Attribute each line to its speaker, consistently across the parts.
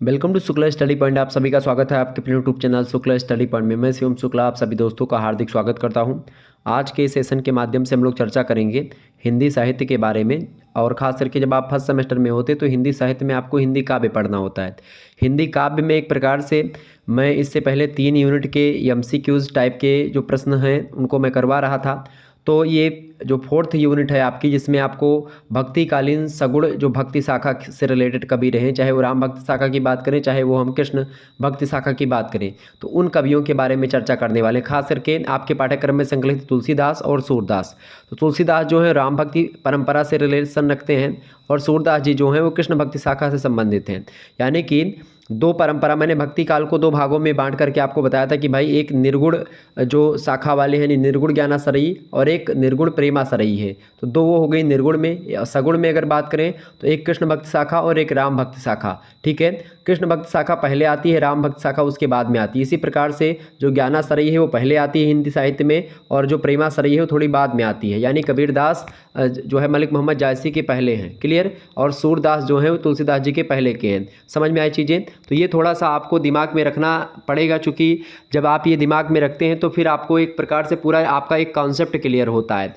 Speaker 1: Welcome to Shukla study point. आप सभी का स्वागत है आपके अपने YouTube channel Shukla study point में। मैं शिवम शुक्ला आप सभी दोस्तों का हार्दिक स्वागत करता हूं। आज के सेशन के माध्यम से हम लोग चर्चा करेंगे हिंदी साहित्य के बारे में। और ख़ास करके जब आप फर्स्ट सेमेस्टर में होते तो हिंदी साहित्य में आपको हिंदी काव्य पढ़ना होता है। हिंदी काव्य में एक प्रकार से मैं इससे पहले 3 यूनिट के MCQs टाइप के जो प्रश्न हैं उनको मैं करवा रहा था। तो ये जो 4th यूनिट है आपकी, जिसमें आपको भक्तिकालीन सगुण जो भक्ति शाखा से रिलेटेड कवि रहे, चाहे वो राम भक्ति शाखा की बात करें चाहे वो हम कृष्ण भक्ति शाखा की बात करें, तो उन कवियों के बारे में चर्चा करने वाले। खास करके आपके पाठ्यक्रम में संकलित तुलसीदास और सूरदास। तो तुलसीदास जो है राम भक्ति परंपरा से रिलेशन रखते हैं और सूरदास जी जो हैं वो कृष्ण भक्ति शाखा से संबंधित हैं। यानी कि दो परंपरा, मैंने भक्ति काल को 2 भागों में बांट करके आपको बताया था कि भाई एक निर्गुण जो शाखा वाले हैं, निर्गुण ज्ञानाश्रयी, और एक निर्गुण प्रेमाश्रयी है। तो 2 वो हो गई निर्गुण में। सगुण में अगर बात करें तो एक कृष्ण भक्ति शाखा और एक राम भक्ति शाखा। ठीक है, कृष्ण भक्ति शाखा पहले आती है, राम भक्ति शाखा उसके बाद में आती है। इसी प्रकार से जो ज्ञानाश्रयी है वो पहले आती है हिंदी साहित्य में, और जो प्रेमाश्रयी है वो थोड़ी बाद में आती है। यानी कबीरदास जो है मलिक मोहम्मद जायसी के पहले हैं, क्लियर, और सूरदास जो हैं वो तुलसीदास जी के पहले के हैं। समझ में आई चीज़ें? तो ये थोड़ा सा आपको दिमाग में रखना पड़ेगा, चूँकि जब आप ये दिमाग में रखते हैं तो फिर आपको एक प्रकार से पूरा आपका एक कॉन्सेप्ट क्लियर होता है।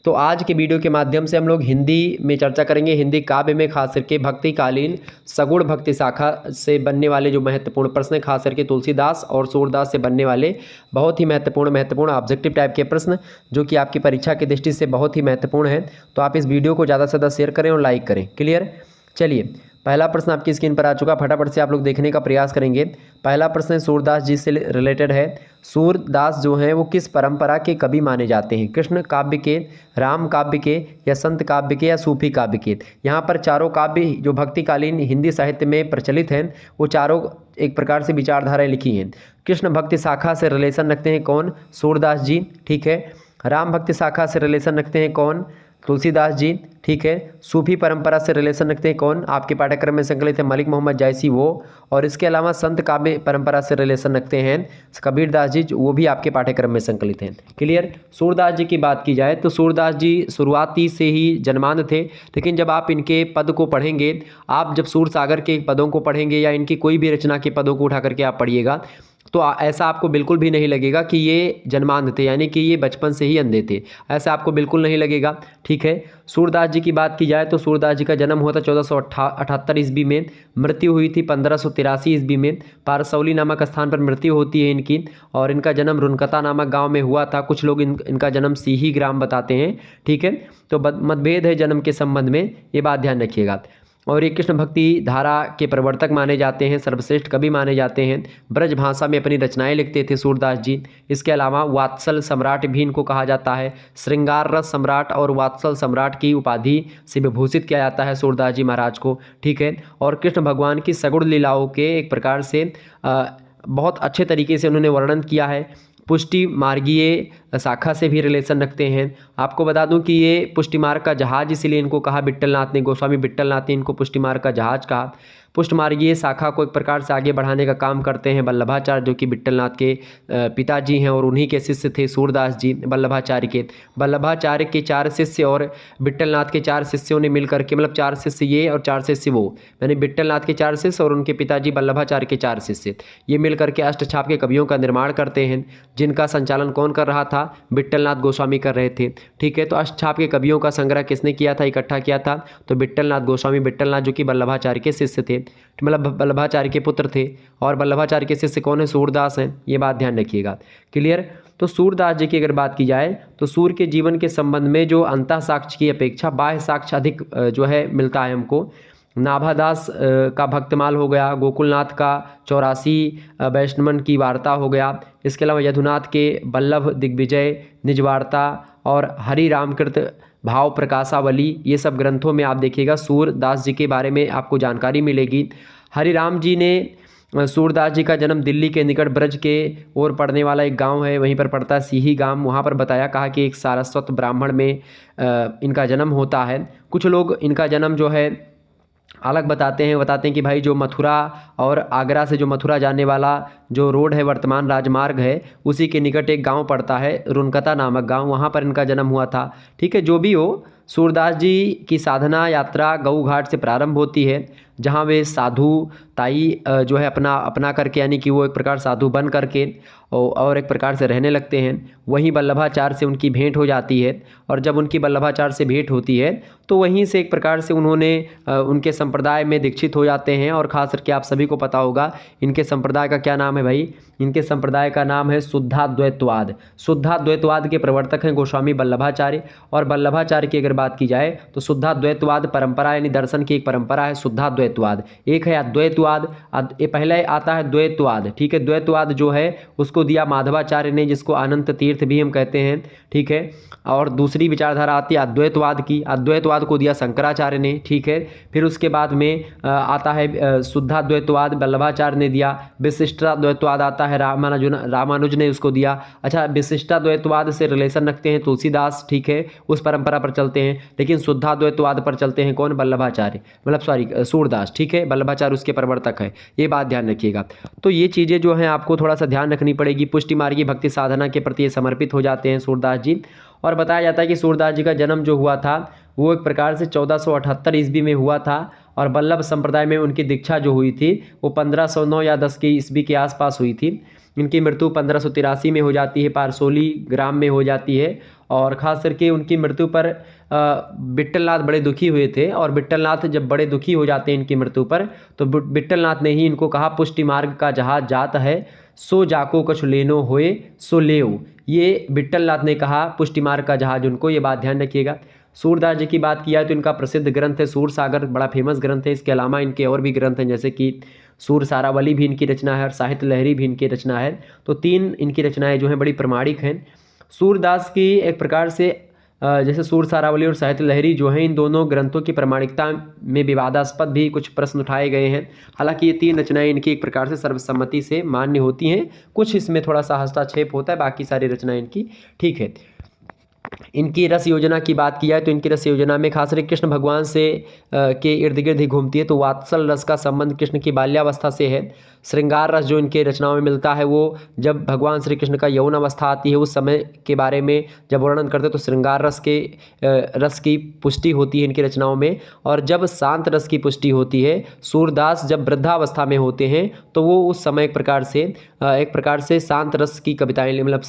Speaker 1: तो आज के वीडियो के माध्यम से हम लोग हिंदी में चर्चा करेंगे, हिंदी काव्य में खास करके भक्तिकालीन सगुण भक्ति शाखा से बनने वाले जो महत्वपूर्ण प्रश्न हैं, खास करके तुलसीदास और सूरदास से बनने वाले बहुत ही महत्वपूर्ण ऑब्जेक्टिव टाइप के प्रश्न, जो कि आपकी परीक्षा की दृष्टि से बहुत ही महत्वपूर्ण है। तो आप इस वीडियो को ज़्यादा से ज़्यादा शेयर करें और लाइक करें। क्लियर? चलिए, पहला प्रश्न आपकी स्क्रीन पर आ चुका, फटाफट से आप लोग देखने का प्रयास करेंगे। पहला प्रश्न सूरदास जी से रिलेटेड है। सूरदास जो हैं वो किस परंपरा के कवि माने जाते हैं? कृष्ण काव्य के, राम काव्य के, या संत काव्य के, या सूफी काव्य के? यहाँ पर चारों काव्य जो भक्तिकालीन हिंदी साहित्य में प्रचलित हैं वो चारों एक प्रकार से विचारधाराएं लिखी हैं। कृष्ण भक्ति शाखा से रिलेशन रखते हैं कौन? सूरदास जी। ठीक है। राम भक्ति शाखा से रिलेशन रखते हैं कौन? तुलसीदास जी। ठीक है। सूफी परंपरा से रिलेशन रखते हैं कौन? आपके पाठ्यक्रम में संकलित है मलिक मोहम्मद जायसी, वो। और इसके अलावा संत काव्य परंपरा से रिलेशन रखते हैं कबीरदास जी, वो भी आपके पाठ्यक्रम में संकलित हैं। क्लियर? सूरदास जी की बात की जाए तो सूरदास जी शुरुआती से ही जन्मांध थे, लेकिन जब आप इनके पद को पढ़ेंगे, आप जब सूर सागर के पदों को पढ़ेंगे या इनकी कोई भी रचना के पदों को उठा करके आप पढ़िएगा, तो ऐसा आपको बिल्कुल भी नहीं लगेगा कि ये जन्मांध थे, यानी कि ये बचपन से ही अंधे थे, ऐसा आपको बिल्कुल नहीं लगेगा। ठीक है। सूरदास जी की बात की जाए तो सूरदास जी का जन्म हुआ था 1478 ईस्वी में, मृत्यु हुई थी 1583 ईस्वी में। पारसौली नामक स्थान पर मृत्यु होती है इनकी, और इनका जन्म रुनकता नामक गाँव में हुआ था। कुछ लोग इनका जन्म सीही ग्राम बताते हैं। ठीक है। तो मतभेद है जन्म के संबंध में, ये बात ध्यान रखिएगा। और ये कृष्ण भक्ति धारा के प्रवर्तक माने जाते हैं, सर्वश्रेष्ठ कवि माने जाते हैं। ब्रज भाषा में अपनी रचनाएं लिखते थे सूरदास जी। इसके अलावा वात्सल सम्राट भी इनको कहा जाता है। श्रृंगार रस सम्राट और वात्सल सम्राट की उपाधि से विभूषित किया जाता है सूरदास जी महाराज को। ठीक है। और कृष्ण भगवान की सगुण लीलाओं के एक प्रकार से बहुत अच्छे तरीके से उन्होंने वर्णन किया है। पुष्टि मार्गीय शाखा से भी रिलेशन रखते हैं। आपको बता दूं कि ये पुष्टि मार्ग का जहाज इसलिए इनको कहा विट्ठलनाथ ने, गोस्वामी विट्ठलनाथ ने इनको पुष्टि मार्ग का जहाज कहा। पुष्ट मार्गीय शाखा को एक प्रकार से आगे बढ़ाने का काम करते हैं वल्लभाचार्य, जो कि विट्ठलनाथ के पिताजी हैं, और उन्हीं के शिष्य थे सूरदास जी वल्लभाचार्य के। वल्लभाचार्य के 4 शिष्य और विट्ठलनाथ के 4 शिष्यों ने मिलकर के, मतलब 4 शिष्य ये और 4 शिष्य वो, यानी विट्ठलनाथ के 4 शिष्य और उनके पिताजी वल्लभाचार्य के 4 शिष्य, ये मिलकर के अष्टछाप के कवियों का निर्माण करते हैं, जिनका संचालन कौन कर रहा था? विट्ठलनाथ गोस्वामी कर रहे थे। ठीक है। तो अष्टछाप के कवियों का संग्रह किसने किया था, इकट्ठा किया था? तो विट्ठलनाथ गोस्वामी विट्ठलनाथ, जो कि वल्लभाचार्य के शिष्य थे, मतलब वल्लभाचार्य के पुत्र थे। और वल्लभाचार्य के शिष्य कौन है? सूरदास हैं। ये बात ध्यान रखिएगा। क्लियर? तो सूरदास जी की अगर बात की जाए तो सूर के जीवन के संबंध में जो अंतः साक्ष्य की अपेक्षा बाह्य साक्ष्य अधिक जो है मिलता है हमको। नाभादास का भक्तमाल हो गया, गोकुलनाथ का 84 वैष्णवन की वार्ता हो गया। इसके अलावा यदुनाथ के वल्लभ दिग्विजय निजवार्ता और हरि रामकृत भाव प्रकाशावली, ये सब ग्रंथों में आप देखिएगा सूरदास जी के बारे में आपको जानकारी मिलेगी। हरिराम जी ने सूरदास जी का जन्म दिल्ली के निकट ब्रज के ओर पड़ने वाला एक गांव है, वहीं पर पड़ता है सीही गांव, वहां पर बताया कहा कि एक सारस्वत ब्राह्मण में इनका जन्म होता है। कुछ लोग इनका जन्म जो है अलग बताते हैं कि भाई जो मथुरा और आगरा से जो मथुरा जाने वाला जो रोड है, वर्तमान राजमार्ग है, उसी के निकट एक गांव पड़ता है रुनकता नामक गांव, वहां पर इनका जन्म हुआ था। ठीक है। जो भी हो, सूरदास जी की साधना यात्रा गऊ घाट से प्रारंभ होती है, जहाँ वे साधु ताई जो है अपना करके, यानी कि वो एक प्रकार साधु बन करके और एक प्रकार से रहने लगते हैं। वहीं वल्लभाचार्य से उनकी भेंट हो जाती है, और जब उनकी वल्लभाचार्य से भेंट होती है तो वहीं से एक प्रकार से उन्होंने उनके संप्रदाय में दीक्षित हो जाते हैं। और ख़ास करके आप सभी को पता होगा इनके संप्रदाय का क्या नाम है भाई, इनके संप्रदाय का नाम है शुद्धाद्वैतवाद। शुद्धाद्वैतवाद के प्रवर्तक हैं गोस्वामी वल्लभाचार्य। और वल्लभाचार्य की अगर बात की जाए तो शुद्धाद्वैतवाद परंपरा यानी दर्शन की एक परंपरा है शुद्धाद्वैतवाद। एक है अद्वैतवाद, ये पहले आता है द्वैतवाद, ठीक है। द्वैतवाद जो है उसको दिया माधवाचार्य ने, जिसको अनंत तीर्थ भी हम कहते हैं, ठीक है। और दूसरी विचारधारा आती है अद्वैतवाद की, अद्वैतवाद को दिया शंकराचार्य ने, ठीक है। फिर उसके बाद में आता है शुद्धाद्वैतवाद, वल्लभाचार्य ने दिया। विशिष्टाद्वैतवाद आता है, रामानुज ने उसको दिया। अच्छा, विशिष्टाद्वैतवाद से रिलेशन रखते हैं तुलसीदास, ठीक है, उस परंपरा पर चलते हैं। लेकिन शुद्धाद्वैतवाद पर चलते हैं कौन, वल्लभाचार्य, मतलब सॉरी सूरदास, ठीक है। वल्लभाचार्य उसके प्रवर्तक है, ये बात ध्यान रखिएगा। तो ये चीज़ें जो हैं आपको थोड़ा सा ध्यान रखनी पड़ेगी। पुष्टि मार्गी भक्ति साधना के प्रति ये समर्पित हो जाते हैं सूरदास जी। और बताया जाता है कि सूरदास जी का जन्म जो हुआ था वो एक प्रकार से 1478 ईस्वी में हुआ था, और वल्लभ संप्रदाय में उनकी दीक्षा जो हुई थी वो 1509 या 10 की ईस्वी के आसपास हुई थी। इनकी मृत्यु 1583 में हो जाती है, पारसोली ग्राम में हो जाती है। और ख़ास करके उनकी मृत्यु पर विट्ठलनाथ बड़े दुखी हुए थे, और विट्ठलनाथ जब बड़े दुखी हो जाते हैं इनकी मृत्यु पर, तो विट्ठलनाथ ने ही इनको कहा पुष्टि मार्ग का जहाज जात है, सो जाको कछु लेनो होए सो लेओ। ये विट्ठलनाथ ने कहा पुष्टि मार्ग का जहाज उनको, ये बात ध्यान रखिएगा। सूरदास जी की बात किया तो इनका प्रसिद्ध ग्रंथ है सूर सागर, बड़ा फेमस ग्रंथ है। इसके अलावा इनके और भी ग्रंथ हैं, जैसे कि सूर सारावली भी इनकी रचना है, और साहित्य लहरी भी इनकी रचना है। तो 3 इनकी रचनाएं जो हैं बड़ी प्रमाणिक हैं। सूरदास की एक प्रकार से जैसे सूर सारावली और साहित्य लहरी जो हैं, इन दोनों ग्रंथों की प्रामाणिकता में विवादास्पद भी कुछ प्रश्न उठाए गए हैं। हालांकि ये 3 रचनाएं इनकी एक प्रकार से सर्वसम्मति से मान्य होती हैं, कुछ इसमें थोड़ा सा हस्तक्षेप होता है, बाकी सारी रचनाएं इनकी ठीक है। इनकी रस योजना की बात की जाए तो इनकी रस योजना में खास करके कृष्ण भगवान से के इर्द गिर्द ही घूमती है। तो वात्सल रस का संबंध कृष्ण की बाल्यावस्था से है। श्रृंगार रस जो इनके रचनाओं में मिलता है वो जब भगवान श्री कृष्ण का यौवन अवस्था आती है उस समय के बारे में जब वर्णन करते हैं, तो श्रृंगार रस की पुष्टि होती है इनकी रचनाओं में। और जब शांत रस की पुष्टि होती है, सूरदास जब वृद्धावस्था में होते हैं तो वो उस समय एक प्रकार से शांत रस की कविताएं, मतलब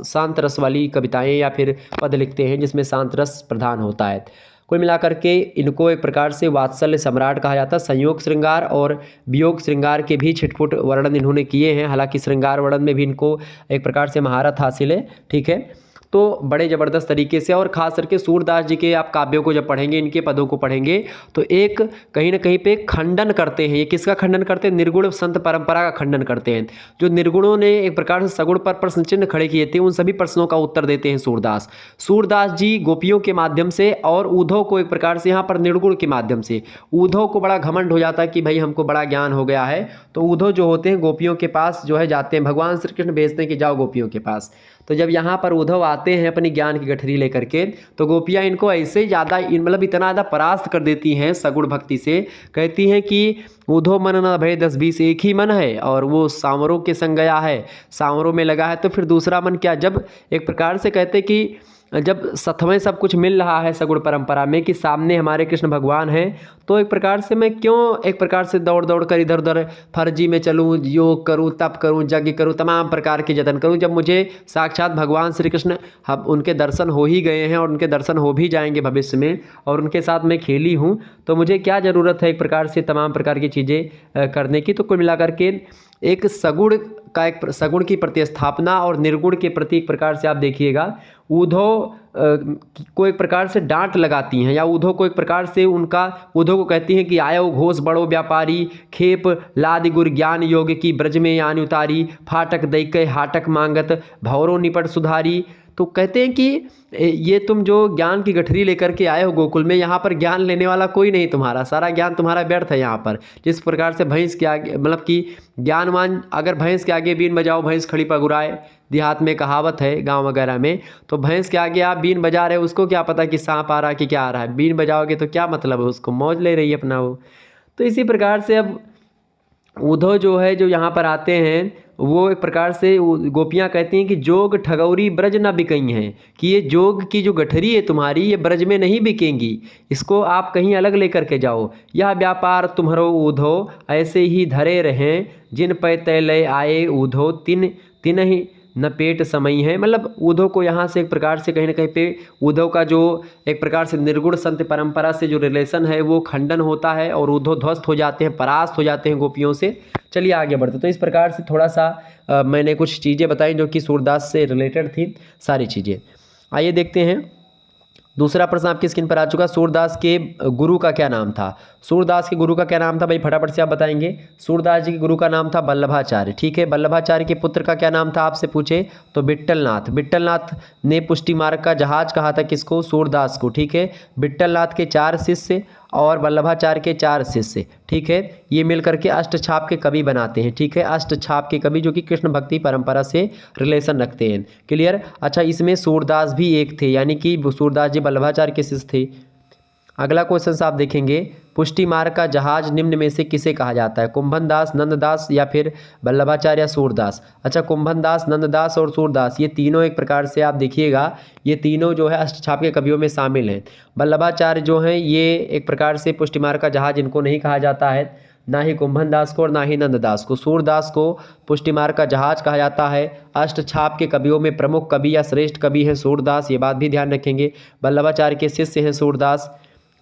Speaker 1: शांत रस वाली कविताएं या फिर पद लिखते हैं जिसमें शांत रस प्रधान होता है। कुल मिलाकर के इनको एक प्रकार से वात्सल्य सम्राट कहा जाता है। संयोग श्रृंगार और वियोग श्रृंगार के भी छिटपुट वर्णन इन्होंने किए हैं। हालांकि श्रृंगार वर्णन में भी इनको एक प्रकार से महारत हासिल है, ठीक है। तो बड़े ज़बरदस्त तरीके से, और ख़ास करके सूरदास जी के आप काव्यों को जब पढ़ेंगे, इनके पदों को पढ़ेंगे, तो एक कहीं ना कहीं पे खंडन करते हैं। ये किसका खंडन करते हैं? निर्गुण संत परंपरा का खंडन करते हैं। जो निर्गुणों ने एक प्रकार से सगुण पर प्रश्न चिन्ह खड़े किए थे, उन सभी प्रश्नों का उत्तर देते हैं सूरदास जी गोपियों के माध्यम से, और उद्धव को एक प्रकार से यहाँ पर निर्गुण के माध्यम से। उद्धव को बड़ा घमंड हो जाता है कि भाई हमको बड़ा ज्ञान हो गया है, तो उद्धव जो होते हैं गोपियों के पास जो है जाते हैं, भगवान श्री कृष्ण भेजते हैं कि जाओ गोपियों के पास। तो जब यहाँ पर उद्धव आते हैं अपनी ज्ञान की गठरी लेकर के, तो गोपियाँ इनको ऐसे ज़्यादा मतलब इतना ज़्यादा परास्त कर देती हैं सगुण भक्ति से, कहती हैं कि उद्धव मन न भय 10-20 एक ही मन है, और वो सांवरों के संग गया है, सांवरों में लगा है, तो फिर दूसरा मन क्या। जब एक प्रकार से कहते कि जब सत्वं सब कुछ मिल रहा है सगुण परंपरा में कि सामने हमारे कृष्ण भगवान हैं, तो एक प्रकार से मैं क्यों एक प्रकार से दौड़ दौड़ कर इधर उधर फर्जी में चलूँ, योग करूँ, तप करूँ, यज्ञ करूँ, तमाम प्रकार के जतन करूँ, जब मुझे साक्षात भगवान श्री कृष्ण उनके दर्शन हो ही गए हैं और उनके दर्शन हो भी जाएंगे भविष्य में, और उनके साथ मैं खेली हूँ, तो मुझे क्या ज़रूरत है एक प्रकार से तमाम प्रकार की चीज़ें करने की। तो कुल मिलाकर के एक सगुण की प्रतिस्थापना और निर्गुण के प्रति एक प्रकार से आप देखिएगा उद्धव को एक प्रकार से डांट लगाती हैं, या उद्धव को एक प्रकार से उद्धव को कहती हैं कि आयो घोष बड़ो व्यापारी, खेप लादि गुर ज्ञान योग की ब्रज में यान उतारी, फाटक दैके हाटक मांगत भौरो निपट सुधारी। तो कहते हैं कि ये तुम जो ज्ञान की गठरी लेकर के आए हो गोकुल में, यहाँ पर ज्ञान लेने वाला कोई नहीं, तुम्हारा सारा ज्ञान तुम्हारा व्यर्थ है। यहाँ पर जिस प्रकार से भैंस के आगे, मतलब कि ज्ञानवान अगर भैंस के आगे बीन बजाओ भैंस खड़ी पगुराए, देहात में कहावत है गांव वगैरह में, तो भैंस के आगे आप बीन बजा रहे हो, उसको क्या पता कि सांप आ रहा है कि क्या आ रहा है, बीन बजाओगे तो क्या मतलब है, उसको मौज ले रही है अपना वो। तो इसी प्रकार से अब उद्धव जो है जो यहाँ पर आते हैं वो एक प्रकार से गोपियाँ कहती हैं कि जोग ठगौरी ब्रज न बिकई हैं, कि ये जोग की जो गठरी है तुम्हारी ये ब्रज में नहीं बिकेंगी, इसको आप कहीं अलग लेकर के जाओ। यह व्यापार तुम्हारो ऊधो ऐसे ही धरे रहें, जिन पै तय लय आए ऊधो तिन तिन ही न पेट समय है। मतलब ऊधो को यहाँ से एक प्रकार से कहीं ना कहीं पे ऊधो का जो एक प्रकार से निर्गुण संत परंपरा से जो रिलेशन है वो खंडन होता है और ऊधो ध्वस्त हो जाते हैं, परास्त हो जाते हैं गोपियों से। चलिए आगे बढ़ते। तो इस प्रकार से थोड़ा सा मैंने कुछ चीज़ें बताई जो कि सूरदास से रिलेटेड थी सारी चीज़ें। आइए देखते हैं दूसरा प्रश्न आपकी स्क्रीन पर आ चुका। सूरदास के गुरु का क्या नाम था? सूरदास के गुरु का क्या नाम था भाई, फटाफट से आप बताएंगे। सूरदास जी के गुरु का नाम था वल्लभाचार्य। ठीक है, वल्लभाचार्य के पुत्र का क्या नाम था आपसे पूछे तो विट्ठलनाथ। विट्ठलनाथ ने पुष्टि मार्ग का जहाज कहा था किसको? सूरदास को। ठीक है, विट्ठलनाथ के 4 शिष्य और वल्लभाचार्य के 4 शिष्य, ठीक है, ये मिलकर के अष्टछाप के कवि बनाते हैं। ठीक है, अष्टछाप के कवि जो कि कृष्ण भक्ति परंपरा से रिलेशन रखते हैं। क्लियर? अच्छा, इसमें सूरदास भी एक थे, यानी कि सूरदास जी वल्लभाचार्य के शिष्य थे। अगला क्वेश्चन आप देखेंगे, पुष्टि मार्ग का जहाज निम्न में से किसे कहा जाता है? कुंभन दास, नंददास या फिर वल्लभाचार्य या सूरदास? अच्छा, कुंभन दास, नंददास और सूरदास ये तीनों एक प्रकार से आप देखिएगा ये तीनों जो है अष्टछाप के कवियों में शामिल हैं। वल्लभाचार्य जो हैं ये एक प्रकार से पुष्टि मार्ग का जहाज इनको नहीं कहा जाता है, ना ही कुंभन दास को और ना ही नंददास को। सूरदास को पुष्टि मार्ग का जहाज कहा जाता है। अष्टछाप के कवियों में प्रमुख कवि या श्रेष्ठ कवि हैं सूरदास, ये बात भी ध्यान रखेंगे। वल्लभाचार्य के शिष्य हैं सूरदास।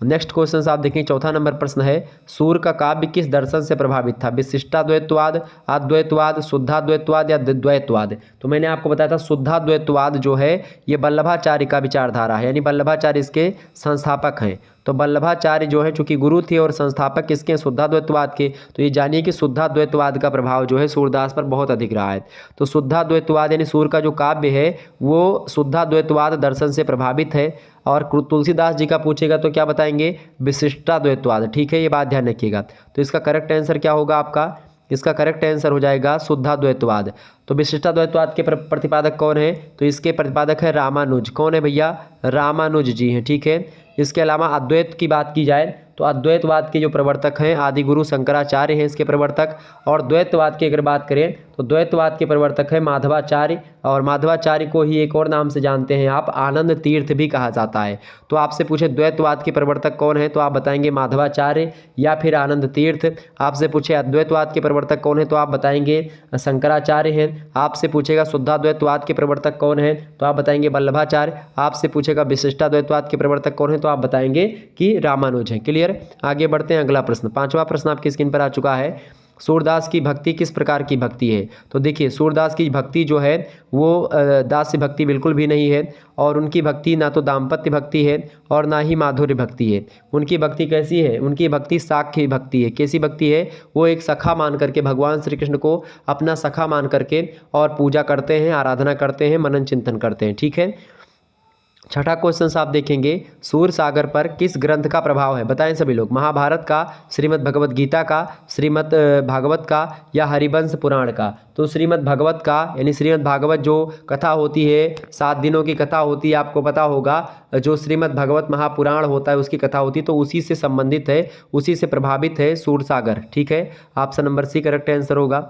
Speaker 1: नेक्स्ट क्वेश्चन आप देखें, चौथा नंबर प्रश्न है, सूर का काव्य किस दर्शन से प्रभावित था? विशिष्टाद्वैतवाद, अद्वैतवाद, शुद्धाद्वैतवाद या द्वैतवाद? तो मैंने आपको बताया था शुद्धाद्वैतवाद जो है ये वल्लभाचार्य का विचारधारा है, यानी वल्लभाचार्य इसके संस्थापक हैं। तो वल्लभाचार्य जो है चूंकि गुरु थे और संस्थापक किसके? शुद्धाद्वैतवाद के। तो ये जानिए कि शुद्धाद्वैतवाद का प्रभाव जो है सूरदास पर बहुत अधिक रहा है। तो शुद्धाद्वैतवाद यानी सूर का जो काव्य है वो शुद्धाद्वैतवाद दर्शन से प्रभावित है। और तुलसीदास जी का पूछेगा तो क्या बताएंगे? विशिष्टाद्वैतवाद। ठीक है, ये बात ध्यान रखिएगा। तो इसका करेक्ट आंसर क्या होगा आपका? इसका करेक्ट आंसर हो जाएगा शुद्धाद्वैतवाद। तो विशिष्टाद्वैतवाद के प्रतिपादक कौन है? तो इसके प्रतिपादक है रामानुज। कौन है भैया? रामानुज जी हैं। ठीक है, इसके अलावा अद्वैत की बात की जाए तो अद्वैतवाद के जो प्रवर्तक हैं आदि गुरु शंकराचार्य हैं इसके प्रवर्तक। और द्वैतवाद की अगर बात करें तो द्वैतवाद के प्रवर्तक है माधवाचार्य, और माधवाचार्य को ही एक और नाम से जानते हैं आप, आनंद तीर्थ भी कहा जाता है। तो आपसे पूछे द्वैतवाद के प्रवर्तक कौन है तो आप बताएंगे माधवाचार्य या फिर आनंद तीर्थ। आपसे पूछे अद्वैतवाद के प्रवर्तक कौन है तो आप बताएंगे शंकराचार्य हैं। आपसे पूछेगा शुद्धाद्वैतवाद के प्रवर्तक कौन है तो आप बताएंगे वल्लभाचार्य। आपसे पूछेगा विशिष्टाद्वैतवाद के प्रवर्तक कौन है तो आप बताएंगे कि रामानुज हैं। क्लियर? आगे बढ़ते हैं, अगला प्रश्न, पांचवा प्रश्न आपकी स्क्रीन पर आ चुका है। सूरदास की भक्ति किस प्रकार की भक्ति है? तो देखिए सूरदास की भक्ति जो है वो दास्य भक्ति बिल्कुल भी नहीं है, और उनकी भक्ति ना तो दाम्पत्य भक्ति है और ना ही माधुर्य भक्ति है। उनकी भक्ति कैसी है? उनकी भक्ति साख्य भक्ति है। कैसी भक्ति है? वो एक सखा मान करके भगवान श्री कृष्ण को अपना सखा मान करके और पूजा करते हैं, आराधना करते हैं, मनन चिंतन करते हैं। ठीक है, छठा क्वेश्चन आप देखेंगे, सूर सागर पर किस ग्रंथ का प्रभाव है? बताएं सभी लोग। महाभारत का, श्रीमद् भगवत गीता का, श्रीमद् भागवत का या हरिवंश पुराण का? तो श्रीमद् भागवत का, यानी श्रीमद् भागवत जो कथा होती है 7 दिनों की कथा होती है, आपको पता होगा जो श्रीमद् भागवत महापुराण होता है उसकी कथा होती है, तो उसी से संबंधित है, उसी से प्रभावित है सूर सागर। ठीक है, option number C correct answer होगा।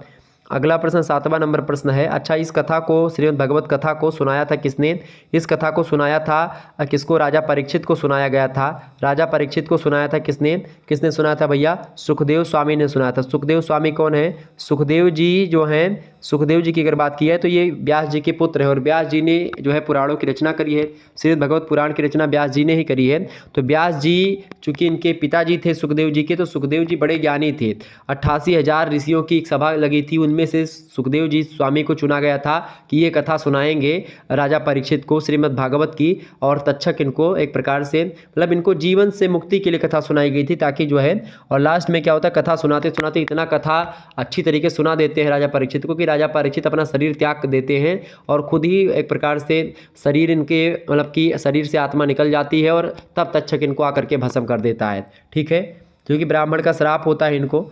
Speaker 1: अगला प्रश्न 7वां नंबर प्रश्न है, अच्छा इस कथा को, श्रीमद् भगवत कथा को सुनाया था किसने? इस कथा को सुनाया था किसको? राजा परीक्षित को सुनाया गया था। राजा परीक्षित को सुनाया था किसने? किसने सुनाया था भैया? सुखदेव स्वामी ने सुनाया था। सुखदेव स्वामी कौन है? सुखदेव जी जो हैं, सुखदेव जी की अगर बात की है तो ये व्यास जी के पुत्र है, और व्यास जी ने जो है पुराणों की रचना करी है। श्रीमद् भगवत पुराण की रचना व्यास जी ने ही करी है। तो व्यास जी चूंकि इनके पिताजी थे सुखदेव जी के, तो सुखदेव जी बड़े ज्ञानी थे। 88,000 ऋषियों की एक सभा लगी थी, उनमें से सुखदेव जी स्वामी को चुना गया था कि ये कथा सुनाएंगे राजा परीक्षित को श्रीमद् भागवत की। और तक्षक इनको एक प्रकार से मतलब इनको जीवन से मुक्ति के लिए कथा सुनाई गई थी, ताकि जो है, और लास्ट में क्या होता है, कथा सुनाते सुनाते इतना कथा अच्छी तरीके सुना देते हैं राजा परीक्षित को कि राजा परीक्षित अपना शरीर त्याग देते हैं और खुद ही एक प्रकार से शरीर इनके मतलब कि शरीर से आत्मा निकल जाती है, और तब तक्षक इनको आकर के भस्म कर देता है। ठीक है, क्योंकि ब्राह्मण का श्राप होता है इनको।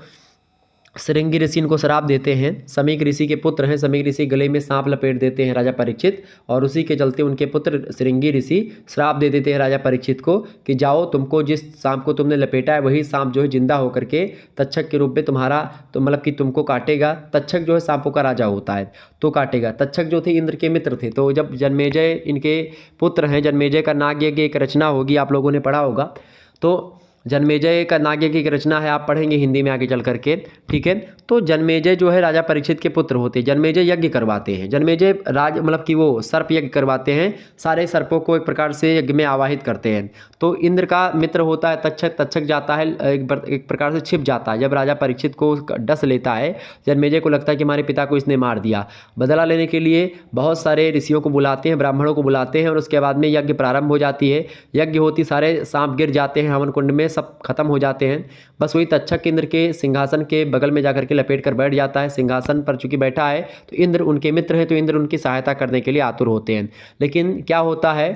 Speaker 1: श्रृंगी ऋषि इनको श्राप देते हैं। समीक ऋषि के पुत्र हैं, समीक ऋषि गले में सांप लपेट देते हैं राजा परीक्षित, और उसी के चलते उनके पुत्र श्रृंगी ऋषि श्राप दे देते हैं राजा परीक्षित को कि जाओ, तुमको जिस सांप को तुमने लपेटा है वही सांप जो है जिंदा होकर के तक्षक के रूप में तुम्हारा तो मतलब कि तुमको काटेगा। तक्षक जो है सांपों का राजा होता है तो काटेगा। तक्षक जो थे इंद्र के मित्र थे। तो जब जन्मेजय इनके पुत्र हैं, जन्मेजय का नाग यज्ञ एक रचना होगी, आप लोगों ने पढ़ा होगा। तो जन्मेजय का नाग यज्ञ की रचना है, आप पढ़ेंगे हिंदी में आगे चल करके, ठीक है। तो जन्मेजय जो है राजा परीक्षित के पुत्र होते हैं। जन्मेजय यज्ञ करवाते हैं, जन्मेजय राज मतलब कि वो सर्प यज्ञ करवाते हैं, सारे सर्पों को एक प्रकार से यज्ञ में आवाहित करते हैं। तो इंद्र का मित्र होता है तक्षक, तक्षक जाता है एक प्रकार से छिप जाता है। जब राजा परीक्षित को डस लेता है, जन्मेजय को लगता है कि हमारे पिता को इसने मार दिया, बदला लेने के लिए बहुत सारे ऋषियों को बुलाते हैं, ब्राह्मणों को बुलाते हैं, और उसके बाद में यज्ञ प्रारंभ हो जाती है। यज्ञ होती, सारे सांप गिर जाते हैं हवन कुंड में, सब खत्म हो जाते हैं। बस वही तक्षक इंद्र के सिंहासन के बगल में जाकर के लपेट कर बैठ जाता है। सिंहासन पर चूंकि बैठा है तो इंद्र उनके मित्र हैं, तो इंद्र उनकी सहायता करने के लिए आतुर होते हैं। लेकिन क्या होता है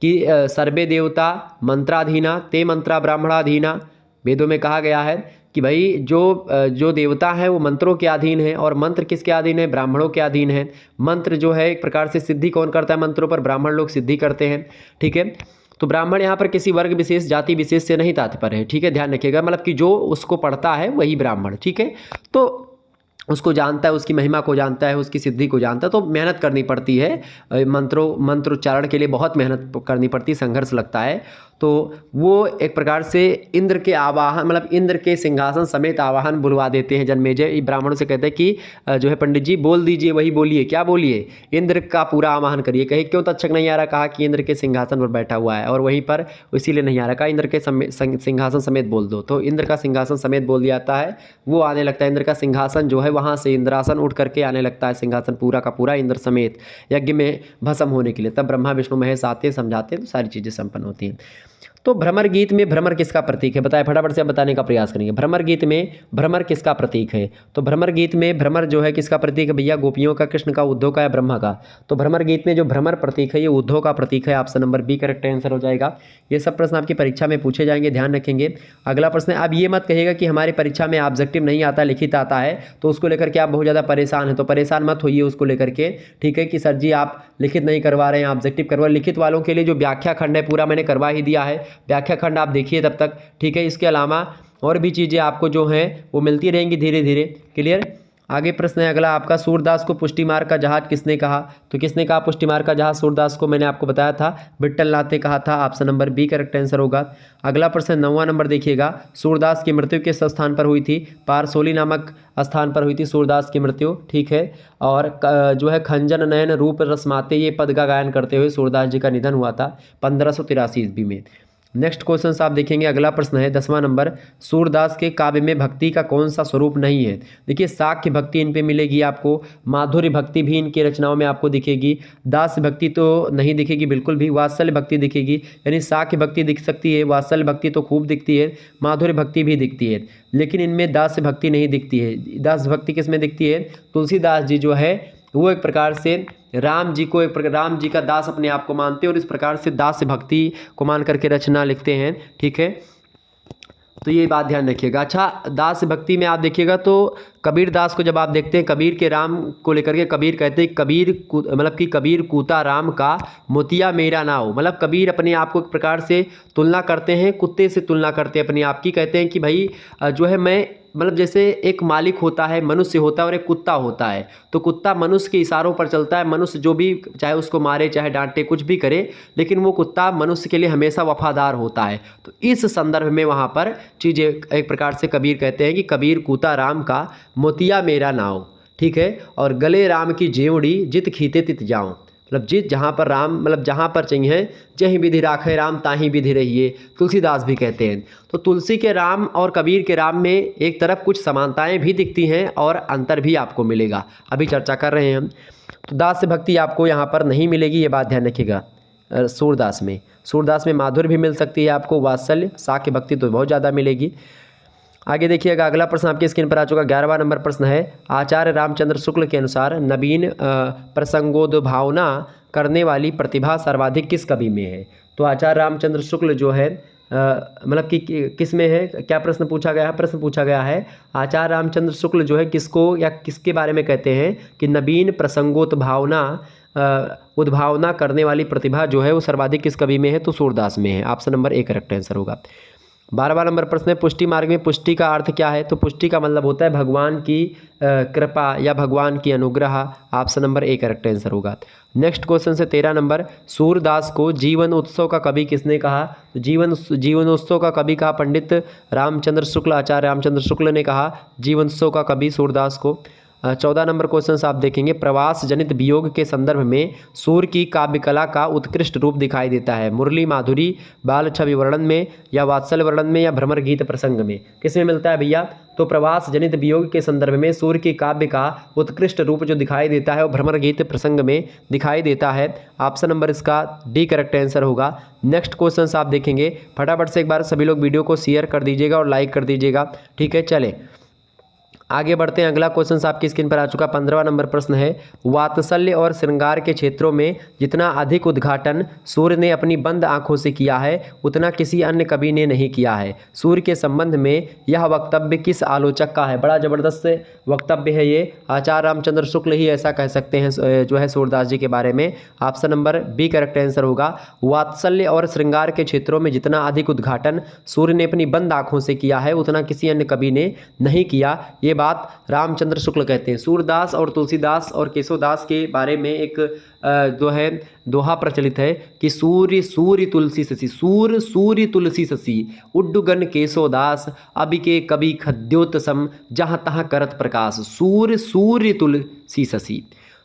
Speaker 1: कि सर्वे देवता मंत्राधीना ते मंत्रा ब्राह्मणाधीना, वेदों में कहा गया है कि भाई जो देवता हैं वो मंत्रों के अधीन है, और मंत्र किसके अधीन है? ब्राह्मणों के अधीन है। मंत्र जो है एक प्रकार से सिद्धि कौन करता है? मंत्रों पर ब्राह्मण लोग सिद्धि करते हैं, ठीक है। तो ब्राह्मण यहाँ पर किसी वर्ग विशेष, जाति विशेष से नहीं तात्पर्य है, ठीक है, ध्यान रखिएगा। मतलब कि जो उसको पढ़ता है वही ब्राह्मण, ठीक है। तो उसको जानता है, उसकी महिमा को जानता है, उसकी सिद्धि को जानता है, तो मेहनत करनी पड़ती है। मंत्रोच्चारण के लिए बहुत मेहनत करनी पड़ती है, संघर्ष लगता है। तो वो एक प्रकार से इंद्र के आवाहन मतलब इंद्र के सिंहासन समेत आवाहन बुलवा देते हैं जन्मेजय। ब्राह्मणों से कहते हैं कि जो है पंडित जी बोल दीजिए, वही बोलिए, क्या बोलिए? इंद्र का पूरा आवाहन करिए। कहे क्यों तक्षक नहीं आ रहा? कहा कि इंद्र के सिंहासन पर बैठा हुआ है और वहीं पर इसीलिए नहीं आ रहा। कहा इंद्र के सिंहासन समेत बोल दो। तो इंद्र का सिंहासन समेत बोल दिया जाता है, वो आने लगता है। इंद्र का सिंहासन जो है वहाँ से इंद्रासन उठ करके आने लगता है, सिंहासन पूरा का पूरा इंद्र समेत यज्ञ में भस्म होने के लिए। तब ब्रह्मा विष्णु महेश आते समझाते, तो सारी चीज़ें संपन्न होती हैं। तो भ्रमर गीत में भ्रमर किसका प्रतीक है? बताए, फटाफट से आप बताने का प्रयास करेंगे। भ्रमर गीत में भ्रमर किसका प्रतीक है? तो भ्रमर गीत में भ्रमर जो है किसका प्रतीक है भैया? गोपियों का, कृष्ण का, उद्धव का या ब्रह्मा का? तो भ्रमर गीत में जो भ्रमर प्रतीक है ये उद्धव का प्रतीक है। Option number B correct answer हो जाएगा। ये सब प्रश्न आपकी परीक्षा में पूछे जाएंगे, ध्यान रखेंगे। अगला प्रश्न है, अब ये मत कहिएगा कि हमारी परीक्षा में ऑब्जेक्टिव नहीं आता, लिखित आता है, तो उसको लेकर के आप बहुत ज़्यादा परेशान हैं। तो परेशान मत होइए उसको लेकर के, ठीक है, कि सर जी आप लिखित नहीं करवा रहे हैं, ऑब्जेक्टिव करवा। लिखित वालों के लिए जो व्याख्या खंड है पूरा मैंने करवा ही दिया है, व्याख्या खंड आप देखिए तब तक, ठीक है। इसके अलावा और भी चीज़ें आपको जो हैं वो मिलती रहेंगी धीरे धीरे, क्लियर। आगे प्रश्न है अगला आपका, सूरदास को पुष्टि मार्ग का जहाज किसने कहा? तो किसने कहा पुष्टि मार्ग का जहाज सूरदास को? मैंने आपको बताया था, विट्ठल नाथ ने कहा था। Option number B correct answer होगा। अगला प्रश्न 9वां नंबर देखिएगा, सूरदास की मृत्यु किस स्थान पर हुई थी? पारसोली नामक स्थान पर हुई थी सूरदास की मृत्यु, ठीक है। और जो है खंजन नयन रूप रसमाते, ये पद का गायन करते हुए सूरदास जी का निधन हुआ था 1583 ईस्वी में। नेक्स्ट क्वेश्चन आप देखेंगे, अगला प्रश्न है 10वां नंबर, सूरदास के काव्य में भक्ति का कौन सा स्वरूप नहीं है? देखिए, साक्ष्य भक्ति इन पे मिलेगी आपको, माधुर्य भक्ति भी इनकी रचनाओं में आपको दिखेगी, दास भक्ति तो नहीं दिखेगी बिल्कुल भी, वात्सल्य भक्ति दिखेगी। यानी साक्ष्य भक्ति दिख सकती है, वात्सल्य भक्ति तो खूब दिखती है, माधुर्य भक्ति भी दिखती है, लेकिन इनमें दास भक्ति नहीं दिखती है। दास भक्ति किस में दिखती है? तुलसीदास जी जो है वो एक प्रकार से राम जी को राम जी का दास अपने आप को मानते हैं और इस प्रकार से दास भक्ति को मान करके रचना लिखते हैं, ठीक है। तो ये बात ध्यान रखिएगा। अच्छा, दास भक्ति में आप देखिएगा तो कबीर दास को जब आप देखते हैं, कबीर के राम को लेकर के कबीर कहते हैं मतलब कि कबीर कूता राम का मोतिया मेरा नाव। मतलब कबीर अपने आप को एक प्रकार से तुलना करते हैं, कुत्ते से तुलना करते हैं अपने आप की। कहते हैं कि भाई जो है मैं मतलब जैसे एक मालिक होता है, मनुष्य होता है और एक कुत्ता होता है, तो कुत्ता मनुष्य के इशारों पर चलता है। मनुष्य जो भी चाहे उसको मारे चाहे डांटे कुछ भी करे, लेकिन वो कुत्ता मनुष्य के लिए हमेशा वफादार होता है। तो इस संदर्भ में वहाँ पर चीज़ें एक प्रकार से कबीर कहते हैं कि कबीर कूता राम का मोतिया मेरा नाव, ठीक है। और गले राम की जेवड़ी जित खीते तित जाऊँ, मतलब जित जहाँ पर राम मतलब जहाँ पर चाहिए जहीं विधि राखे राम ताहीं विधि रहिए, तुलसीदास भी कहते हैं। तो तुलसी के राम और कबीर के राम में एक तरफ कुछ समानताएं भी दिखती हैं और अंतर भी आपको मिलेगा, अभी चर्चा कर रहे हैं हम। तो दास भक्ति आपको यहाँ पर नहीं मिलेगी, ये बात ध्यान रखिएगा। सूरदास में माधुर्य भी मिल सकती है आपको, वात्सल्य, साक्ष्य भक्ति तो बहुत ज़्यादा मिलेगी। आगे देखिएगा, अगला प्रश्न आपकी स्क्रीन पर आ चुका, 11वां नंबर प्रश्न है, आचार्य रामचंद्र शुक्ल के अनुसार नवीन प्रसंगोद्भावना करने वाली प्रतिभा सर्वाधिक किस कवि में है? तो आचार्य रामचंद्र शुक्ल जो है मतलब कि किस में है, क्या प्रश्न पूछा गया है? प्रश्न पूछा गया है आचार्य रामचंद्र शुक्ल जो है किसको या किसके बारे में कहते हैं कि नवीन प्रसंगोत्भावना उद्भावना करने वाली प्रतिभा जो है वो सर्वाधिक किस कवि में है? तो सूरदास में है। Option number A correct answer होगा। 12वां नंबर प्रश्न है पुष्टि मार्ग में पुष्टि का अर्थ क्या है? तो पुष्टि का मतलब होता है भगवान की कृपा या भगवान की अनुग्रह। Option number A correct answer होगा। नेक्स्ट क्वेश्चन से 13 नंबर, सूरदास को जीवन उत्सव का कवि किसने कहा? तो जीवनोत्सव का कवि कहा पंडित रामचंद्र शुक्ल, आचार्य रामचंद्र शुक्ल ने कहा जीवनोत्सव का कवि सूरदास को। 14 नंबर क्वेश्चन आप देखेंगे, प्रवास जनित वियोग के संदर्भ में सूर की काव्य कला का उत्कृष्ट रूप दिखाई देता है मुरली माधुरी, बाल छवि वर्णन में या वात्सल्य वर्णन में या भ्रमर गीत प्रसंग में? किसमें मिलता है भैया? तो प्रवास जनित वियोग के संदर्भ में सूर की काव्य का उत्कृष्ट रूप जो दिखाई देता है वो भ्रमर गीत प्रसंग में दिखाई देता है। ऑप्शन नंबर इसका डी करेक्ट आंसर होगा। नेक्स्ट क्वेश्चन आप देखेंगे, फटाफट से एक बार सभी लोग वीडियो को शेयर कर दीजिएगा और लाइक कर दीजिएगा, ठीक है। चलें आगे बढ़ते हैं। अगला क्वेश्चन आपकी स्क्रीन पर आ चुका। 15वां नंबर प्रश्न है, वात्सल्य और श्रृंगार के क्षेत्रों में जितना अधिक उद्घाटन सूर्य ने अपनी बंद आंखों से किया है उतना किसी अन्य कवि ने नहीं किया है। सूर्य के संबंध में यह वक्तव्य किस आलोचक का है? बड़ा जबरदस्त वक्तव्य है ये, आचार्य रामचंद्र शुक्ल ही ऐसा कह सकते हैं जो है सूरदास जी के बारे में। Option number B correct answer होगा। वात्सल्य और श्रृंगार के क्षेत्रों में जितना अधिक उद्घाटन सूर्य ने अपनी बंद आंखों से किया है उतना किसी अन्य कवि ने नहीं किया। ये बात रामचंद्र शुक्ल कहते हैं। सूरदास और तुलसीदास और केशवदास के बारे में एक जो है दोहा प्रचलित है कि सूर्य सूर्य तुलसी शशि, सूर्य सूर्य तुलसी शशि, उड्डुगन केशवदास अबिके कवि खद्योतसम जहाँ तहाँ करत प्रकाश। सूर्य सूर्य तुलसी शशि,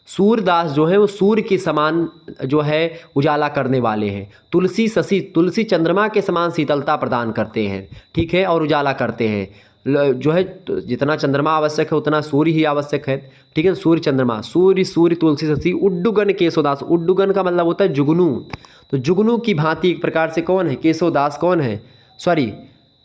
Speaker 1: सूरदास जो है वो सूर्य के समान जो है उजाला करने वाले हैं। तुलसी शशि, तुलसी चंद्रमा के समान शीतलता प्रदान करते हैं, ठीक है, और उजाला करते हैं। जो है जितना चंद्रमा आवश्यक है उतना सूर्य ही आवश्यक है, ठीक है। सूर्य चंद्रमा, सूर्य सूर्य तुलसी शशि, उड्डुगन केशवदास, उड्डुगन का मतलब होता है जुगनू। तो जुगनू की भांति एक प्रकार से कौन है? केशवदास कौन है? सॉरी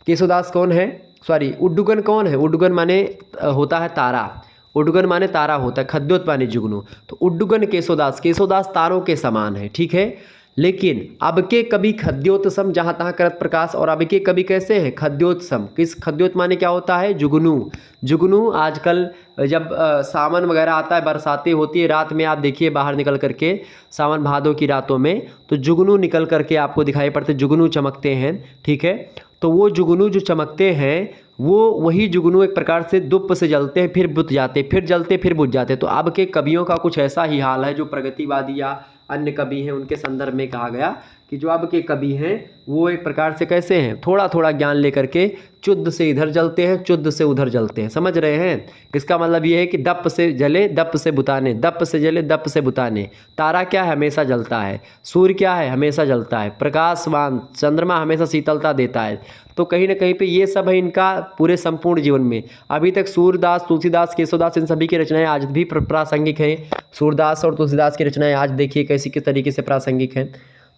Speaker 1: केशवदास कौन है? सॉरी उड्डुगन कौन है? उड्डुगन माने होता है तारा, उड्डुगन माने तारा होता है, खद्योत माने जुगनू। तो उड्डुगन केशवदास, केशवदास तारों के समान है, ठीक है। लेकिन अब के कवि खद्योतसम जहाँ तहाँ करत प्रकाश, और अब के कवि कैसे हैं? खद्योतसम। किस खद्योत माने क्या होता है? जुगनू। जुगनू आजकल जब सावन वगैरह आता है, बरसातें होती है, रात में आप देखिए बाहर निकल करके सावन भादों की रातों में तो जुगनू निकल करके आपको दिखाई पड़ते, जुगनू चमकते हैं, ठीक है। तो वो जुगनू जो चमकते हैं वो वही जुगनू एक प्रकार से धूप से जलते हैं, फिर बुझ जाते, फिर जलते, फिर बुझ जाते। तो अब के कवियों का कुछ ऐसा ही हाल है, जो प्रगतिवादी या अन्य कवि हैं उनके संदर्भ में कहा गया कि जो अब के कवि हैं वो एक प्रकार से कैसे हैं? थोड़ा थोड़ा ज्ञान लेकर के चुद्ध से इधर जलते हैं, चुद्ध से उधर जलते हैं, समझ रहे हैं? इसका मतलब ये है कि दप से जले दप से बुताने, दप से जले दप से बुताने। तारा क्या है? हमेशा जलता है। सूर्य क्या है? हमेशा जलता है, प्रकाशवान। चंद्रमा हमेशा शीतलता देता है। तो कहीं ना कहीं पे ये सब है इनका पूरे संपूर्ण जीवन में। अभी तक सूरदास, तुलसीदास, केशवदास, इन सभी की रचनाएं आज भी प्रासंगिक हैं। सूरदास और तुलसीदास की रचनाएं आज देखिए कैसी किस तरीके से प्रासंगिक हैं।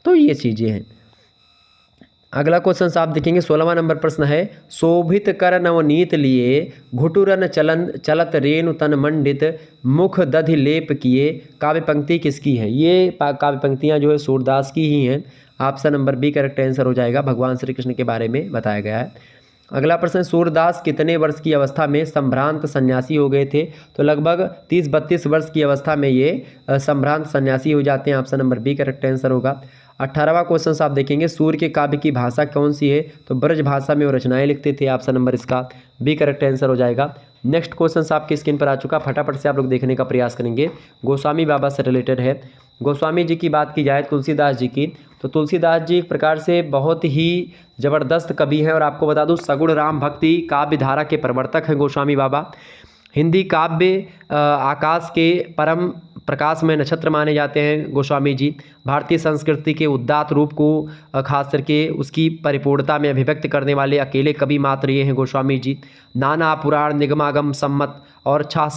Speaker 1: तो ये चीज़ें हैं। अगला क्वेश्चन आप देखेंगे, 16वां नंबर प्रश्न है, शोभित कर नवनीत लिए घुटुरन चलन चलत रेणु तन मंडित मुख दधि लेप किए काव्य पंक्ति किसकी है? ये काव्य पंक्तियाँ जो है सूरदास की ही हैं। Option number B correct answer हो जाएगा। भगवान श्री कृष्ण के बारे में बताया गया है। अगला प्रश्न, सूरदास कितने वर्ष की अवस्था में संभ्रांत सन्यासी हो गए थे? तो लगभग 30-32 वर्ष की अवस्था में ये संभ्रांत सन्यासी हो जाते हैं। Option number B correct answer होगा। 18वां क्वेश्चन आप देखेंगे, सूर्य के काव्य की भाषा कौन सी है? तो ब्रज भाषा में वो रचनाएं लिखते थे। ऑप्शन नंबर इसका बी करेक्ट आंसर हो जाएगा। नेक्स्ट क्वेश्चन आपकी स्क्रीन पर आ चुका, फटाफट से आप लोग देखने का प्रयास करेंगे। गोस्वामी बाबा से रिलेटेड है। गोस्वामी जी की बात की जाए, तुलसीदास जी की, तो तुलसीदास जी एक प्रकार से बहुत ही ज़बरदस्त कवि हैं। और आपको बता दूं सगुण राम भक्ति काव्य धारा के प्रवर्तक हैं गोस्वामी बाबा। हिंदी काव्य आकाश के परम प्रकाश में नक्षत्र माने जाते हैं गोस्वामी जी। भारतीय संस्कृति के उदात्त रूप को खास करके उसकी परिपूर्णता में अभिव्यक्त करने वाले अकेले कवि मात्र ये हैं गोस्वामी जी। नाना पुराण निगमागम सम्मत और छौ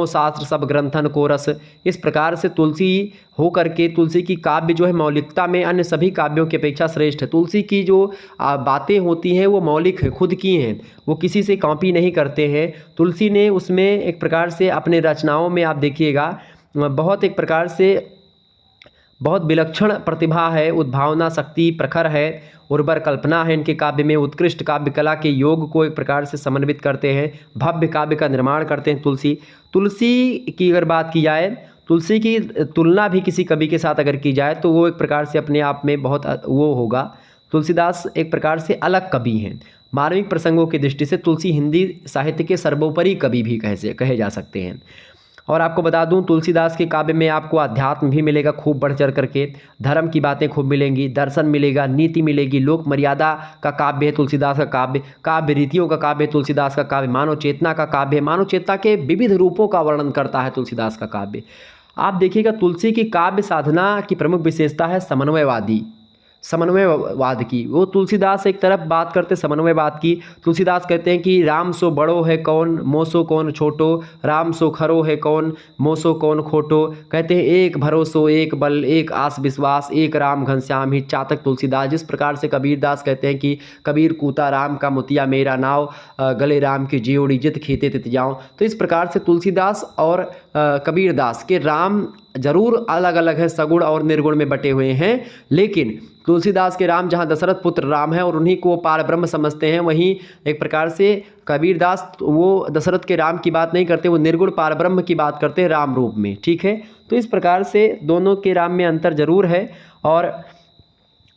Speaker 1: शास्त्र सब ग्रंथन को रस, इस प्रकार से तुलसी हो करके तुलसी की काव्य जो है मौलिकता में अन्य सभी काव्यों की अपेक्षा श्रेष्ठ है। तुलसी की जो बातें होती हैं वो मौलिक है, खुद की हैं, वो किसी से कॉपी नहीं करते हैं। तुलसी ने उसमें एक प्रकार से अपने रचनाओं में आप देखिएगा बहुत एक प्रकार से बहुत विलक्षण प्रतिभा है, उद्भावना शक्ति प्रखर है, उर्वर कल्पना है इनके काव्य में। उत्कृष्ट काव्य कला के योग को एक प्रकार से समन्वित करते हैं, भव्य काव्य का निर्माण करते हैं। तुलसी की अगर बात की जाए, तुलसी की तुलना भी किसी कवि के साथ अगर की जाए तो वो एक प्रकार से अपने आप में बहुत वो होगा। तुलसीदास एक प्रकार से अलग कवि हैं। मार्मिक प्रसंगों की दृष्टि से तुलसी हिंदी साहित्य के सर्वोपरि कवि भी कहे जा सकते हैं। और आपको बता दूं, तुलसीदास के काव्य में आपको अध्यात्म भी मिलेगा खूब बढ़ चढ़ करके, धर्म की बातें खूब मिलेंगी, दर्शन मिलेगा, नीति मिलेगी, लोक मर्यादा का काव्य है तुलसीदास का काव्य, काव्य रीतियों का काव्य है तुलसीदास का काव्य, मानव चेतना का काव्य है, मानव चेतना के विविध रूपों का वर्णन करता है तुलसीदास का काव्य। आप देखिएगा, तुलसी की काव्य साधना की प्रमुख विशेषता है समन्वयवाद की। वो तुलसीदास एक तरफ बात करते समन्वयवाद की। तुलसीदास कहते हैं कि राम सो बड़ो है कौन, मोसो कौन छोटो, राम सो खरो है कौन, मोसो कौन खोटो। कहते हैं एक भरोसो एक बल, एक आस विश्वास, एक राम घनश्याम ही चातक तुलसीदास। जिस प्रकार से कबीरदास कहते हैं कि कबीर कूता राम का मोतिया मेरा नाव, गले राम की जियोड़ी जित खेते तित जाऊं। तो इस प्रकार से तुलसीदास और कबीरदास के राम जरूर अलग अलग है, सगुण और निर्गुण में बटे हुए हैं, लेकिन तुलसीदास के राम जहाँ दशरथ पुत्र राम है और उन्हीं को पार ब्रह्म समझते हैं, वहीं एक प्रकार से कबीरदास वो दशरथ के राम की बात नहीं करते, वो निर्गुण पार ब्रह्म की बात करते हैं राम रूप में। ठीक है, तो इस प्रकार से दोनों के राम में अंतर जरूर है। और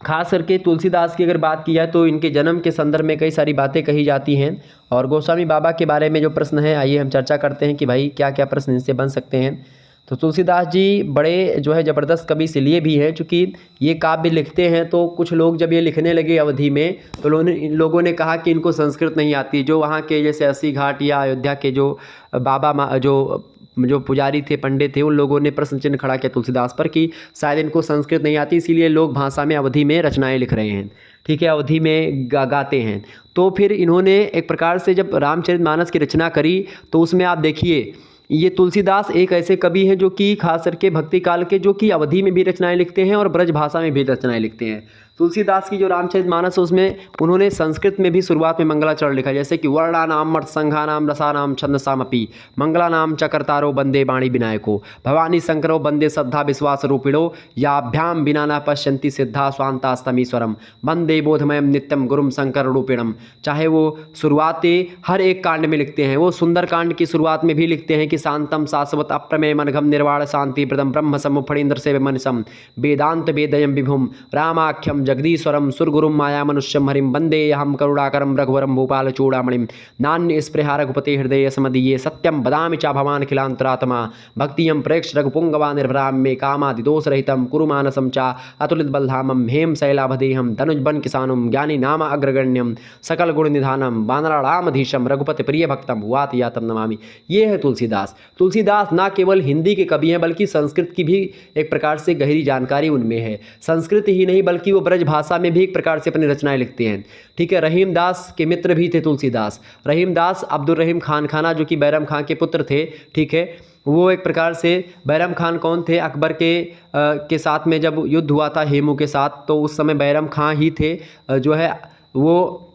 Speaker 1: खास करके तुलसीदास की अगर बात की जाए तो इनके जन्म के संदर्भ में कई सारी बातें कही जाती हैं। और गोस्वामी बाबा के बारे में जो प्रश्न है, आइए हम चर्चा करते हैं कि भाई क्या क्या प्रश्न इनसे बन सकते हैं। तो तुलसीदास जी बड़े जो है ज़बरदस्त कवि इसलिए भी हैं चूँकि ये काव्य लिखते हैं तो कुछ लोग जब ये लिखने लगे अवधि में तो लोगों ने कहा कि इनको संस्कृत नहीं आती। जो वहाँ के जैसे अस्सी घाट या अयोध्या के जो बाबा जो पुजारी थे, पंडित थे, उन लोगों ने प्रश्न चिन्ह खड़ा किया तुलसीदास पर कि शायद इनको संस्कृत नहीं आती, इसीलिए लोग भाषा में अवधि में रचनाएं लिख रहे हैं। ठीक है, अवधि में गाते हैं। तो फिर इन्होंने एक प्रकार से जब रामचरितमानस की रचना करी तो उसमें आप देखिए, ये तुलसीदास एक ऐसे कवि हैं जो कि खास करके भक्ति काल के, जो कि अवधि में भी रचनाएं लिखते हैं और ब्रज भाषा में भी रचनाएं लिखते हैं। तुलसीदास की जो रामचरितमानस है उसमें उन्होंने संस्कृत में भी शुरुआत में मंगलाचरण लिखा, जैसे कि वर्णानाम मर्त संघानाम रसानाम छंदसामपि मंगलानाम चकरतारो बंदे बाणी विनायको भवानी शंकरो बंदे श्रद्धा विश्वास रूपिणो याभ्याम बिना न पश्यंति सिद्धा स्वांतास्तमीश्वरम वंदे बोधमयम नित्यम गुरुम शंकर रूपिणम। चाहे वो शुरुआतें हर एक कांड में लिखते हैं, वो सुंदर कांड की शुरुआत में भी लिखते हैं कि शांतम शाश्वत अप्रमेय मनघम निर्वाण शांति प्रदम ब्रह्म समुफणीन्द्र से मनसम वेदांत वेदयम विभुम रामाख्यम जगदीश्वरम सुरगुरुम माया मनुष्यम हरिम वंदे अहम करुणाकरम रघुवरम भूपाल चूड़ामणिम नान्य स्पृहा रघुपते हृदय समदीये सत्यम बदामि चा भवान खिलांतरात्मा भक्तियम प्रेक्ष रघुपुंगवा निर्भराम में कामादिदोष रहितम कुरु मानसम चा अतुलित बलधामम हेम शैलाभदेहम धनुजबन किसानुम ज्ञानी नाम अग्रगण्यम सकल गुण निधानम वानराणामधीशम रघुपति प्रिय भक्तम वात यातम नमामि। ये है तुलसीदास। तुलसीदास ना केवल हिंदी के कवि हैं बल्कि संस्कृत की भी एक प्रकार से गहरी जानकारी उनमें है। संस्कृत ही नहीं बल्कि वो ब्रज भाषा में भी एक प्रकार से अपनी रचनाएं लिखते हैं। ठीक है, रहीमदास के मित्र भी थे तुलसीदास। रहीमदास अब्दुल रहीम खान खाना जो कि बैरम खां के पुत्र थे। ठीक है, वो एक प्रकार से बैरम खान कौन थे, अकबर के साथ में जब युद्ध हुआ था हेमू के साथ, तो उस समय बैरम खां ही थे जो है वो